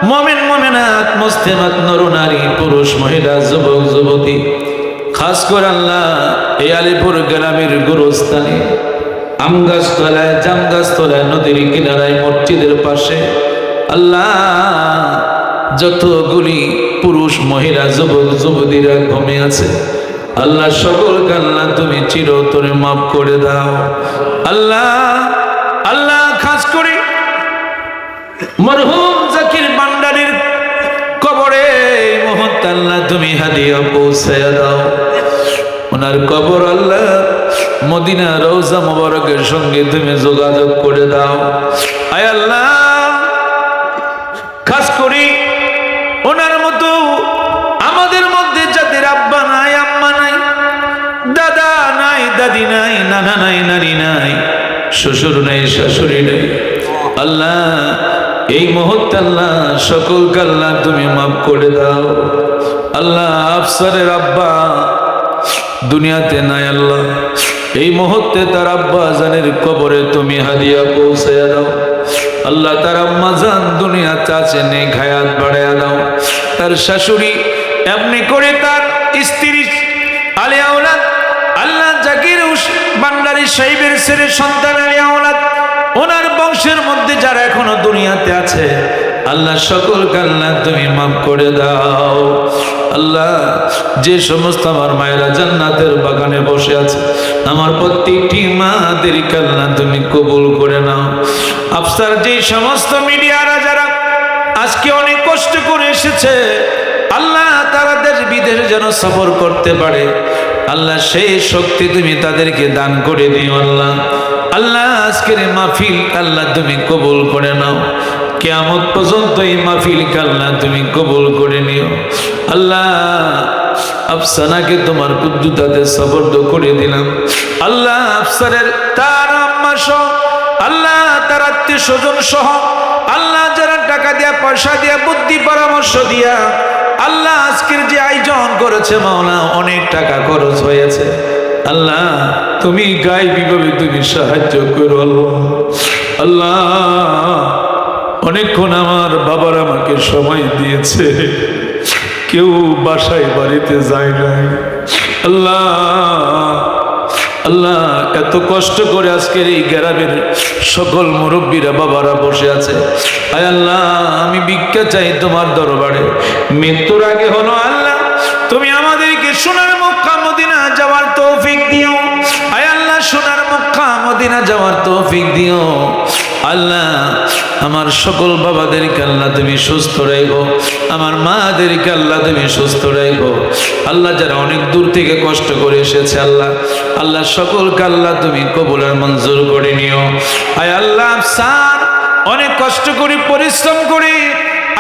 মুমিন মুমিনাত মুসলিমাত নর নারী পুরুষ মহিলা যুবক যুবতী, খাস করে আল্লাহ এই আলিপুর গ্রামের গুরুস্থানে আমগাছতলায়, জামগাছতলায়, নদীর কিনারায়, মসজিদের পাশে আল্লাহ যতগুলি পুরুষ মহিলা যুবক যুবতীরা ঘুমে আছে আল্লাহ সকলকে আল্লাহ তুমি চিরতরে মাফ করে দাও আল্লাহ। আল্লাহ খাস করে মরহুম জাকির ভান্ডারীর কবরে মুহূর্তে আল্লাহ তুমি হাদিয়া পৌঁছায়া দাও। ওনার কবর আল্লাহ মদিনা রওজা মুবারকের সঙ্গে তুমি যোগাযোগ করে দাও। আয় আল্লাহ, খাস করে ওনার মতো আমাদের মধ্যে যাদের আব্বা নাই, আম্মা নাই, দাদা নাই, দাদি নাই, নানা নাই, নানি নাই, শ্বশুর নাই, শাশুড়ি নাই, আল্লাহ এই মুহূর্তে আল্লাহ সকলকে আল্লাহ তুমি মাফ করে দাও। আল্লাহ আফসারের আব্বা দুনিয়াতে নাই আল্লাহ, এই মুহূর্তে তার আব্বা জানের কবরে তুমি হাদিয়া পৌঁছায়া দাও আল্লাহ। তার আম্মা জান দুনিয়াতে আছে, নেই হায়াত বাড়ায়া দাও। তার শাশুড়ি এমনি করে তার স্ত্রী আলে আওলাদ আল্লাহ জাকির ভান্ডারী সাহেবের ছেলে সন্তান আলে আওলাদ ওনার বংশের মধ্যে যারা এখনো দুনিয়াতে আছে আল্লাহ সকলকে আল্লাহ তুমি মাফ করে দাও আল্লাহ। যে সমস্ত আমার মায়েরা জান্নাতের বাগানে বসে আছে আমার প্রত্যেকটি মাদেরকে আল্লাহ তুমি কবুল করে নাও। আফসার যে সমস্ত মিডিয়ারা যারা আজকে অনেক কষ্ট করে এসেছে। আল্লাহ তারা দেশ বিদেশে যেন সফর করতে পারে, আল্লাহ সেই শক্তি তুমি তাদেরকে দান করে দিও। আল্লাহ আল্লাহ আজকের মাহফিল আল্লাহ তুমি কবুল করে নাও। কিয়ামত পর্যন্ত এই মাহফিলকে আল্লাহ তুমি কবুল করে নিও। আল্লাহ আফসানাকে তোমার কুদ্দুতাতে সবর্দ করে দিলাম। আল্লাহ আফসারের তার আম্মা সহ, আল্লাহ তার আত্মীয় স্বজন সহ, আল্লাহ যারা টাকা দিয়া পয়সা দিয়া বুদ্ধি পরামর্শ দিয়া আল্লাহ আজকের যে আয়োজন করেছে মাওলা, অনেক টাকা খরচ হয়েছে। আল্লাহ তুমি গায়বীভাবে তুমি সাহায্য করো। আল্লাহ আল্লাহ অনেকক্ষণ আমার বাবার আমাকে সময় দিয়েছে, কেউ বাসায় বাড়িতে যায় নাই। আল্লাহ আল্লাহ এত কষ্ট করে আজকের এই গ্রামের সকল মুরব্বীরা বাবারা বসে আছে। আয় আল্লাহ আমি ভিক্ষা চাই তোমার দরবারে, মৃত্যুর আগে হলো আল্লাহ তুমি আমাদেরকে সোনার মক্কা মদিনা যাওয়ার তৌফিক দিও। আয় আল্লাহ সোনার মক্কা মদিনা যাওয়ার তৌফিক দিও। আল্লাহ আমার সকল বাবাদেরকে আল্লাহ তুমি সুস্থ রাখো, আমার মাদেরকে আল্লাহ তুমি সুস্থ রাখো। আল্লাহ যারা অনেক দূর থেকে কষ্ট করে এসেছে আল্লাহ আল্লাহ সকলকে আল্লাহ তুমি কবুল আর মঞ্জুর করে নিও। আয় আল্লাহ আফসার অনেক কষ্ট করে পরিশ্রম করে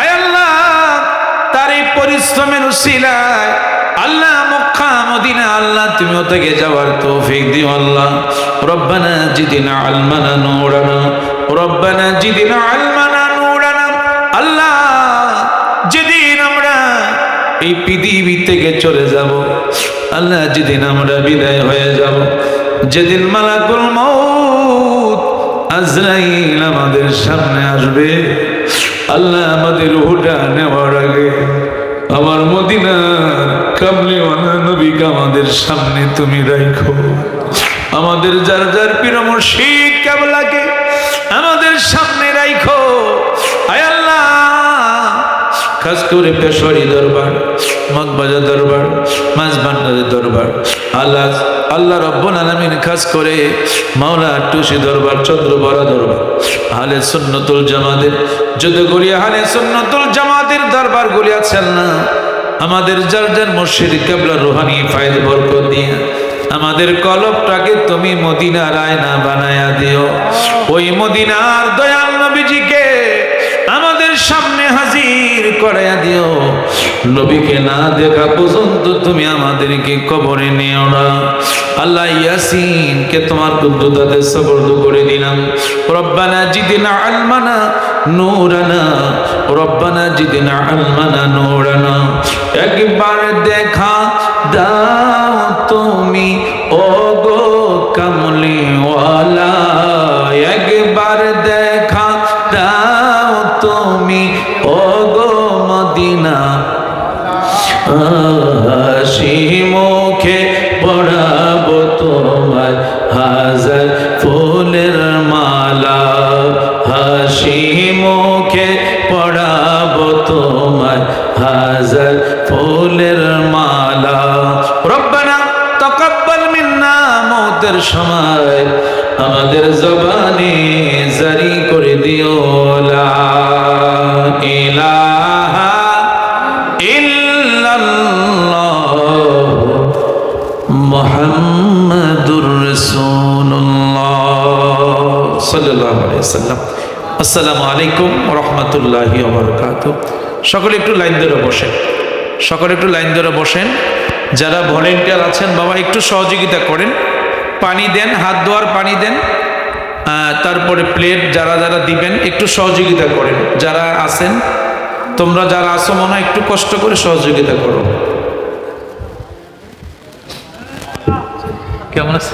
আয় আল্লাহ তার এই পরিশ্রমের উসিলায় আল্লাহ মক্কা মদিনা আল্লাহ তুমি ওদিকে যাওয়ার তৌফিক দিও। আল্লাহ রব্বানা জিদনা ইলমানা নূরানা, রব্বানা জিদনা ইলমানা নূরানা। আল্লাহ যেদিন আমরা এই পৃথিবী থেকে চলে যাব, আল্লাহ যেদিন আমরা বিদায় হয়ে যাব, যেদিন মালাকুল মউত আজরাইল আমাদের সামনে আসবে, আল্লাহ আমাদের রূহটা নেওয়ার আগে আমার মদিনার কামলিওয়ালা নবীকে আমাদের সামনে তুমি রাখো। আমাদের যার যার পীর মুর্শিদ কেবলাকে আমাদের সামনে রাখো। আয় আল্লাহ খাস করে পেশোয়ারি দরবার, মগবাজার দরবার, মাঝবান্ডারের দরবার, আল্লাহ আল্লাহ রব্বুল আলামিন খাস করে মাওলা টুসি দরবার, চন্দ্রবরা দরবার, আহলে সুন্নাতুল জামাতের যতগুলি আহলে সুন্নাতুল জামাতের দরবার গুলি আছেন না, আমাদের যার যার মুর্শিদ কিবলা রুহানি ফায়েজ বরকত দিয়ে আমাদের কলবটাকে তুমি মদিনার আয়না বানায়া দিও। ওই মদিনার দয়াল নবীজিকে আমাদের সামনে হাজির করাইয়া দিও। নবীকে না দেখা পর্যন্ত তুমি আমাদেরকে কবরে নিও না। আল্লাহ ইয়াসিনকে তোমার কুদ্দুতাতে সবর্দ করে দিলাম। রব্বানা জিদনা ইলমানা নূরানা, রব্বানা জিদনা ইলমানা নূরানা। একবার দেখা দাও তুমি ওগো কামলিওয়ালা, একবার দেখা দাও তুমি ওগো মদিনা, হাসি মুখে পড়াবো তোমার হাজার ফুলের মালা, হাসি মুখে পড়াবো তোমার হাজার ফুলের মালা। রব্বানা তাকাব্বাল মিন্না, মওতের সময় আমাদের জবানে জারি করে দিও লা ইলাহা ইল্লাল্লাহ মুহাম্মাদুর রাসূলুল্লাহ সাল্লাল্লাহু আলাইহি ওয়াসাল্লাম। আসসালামু আলাইকুম ওয়া রাহমাতুল্লাহি ওয়া বারাকাতুহু। সকলে একটু লাইন ধরে বসেন, সকলে একটু লাইন ধরে বসেন। যারা ভলেন্টিয়ার আছেন বাবা একটু সহযোগিতা করেন, পানি দেন, হাত ধোয়ার পানি দেন, তারপরে প্লেট যারা যারা দিবেন একটু সহযোগিতা করেন। যারা আছেন তোমরা যারা আসো মনে হয় একটু কষ্ট করে সহযোগিতা করো। কেমন আছে?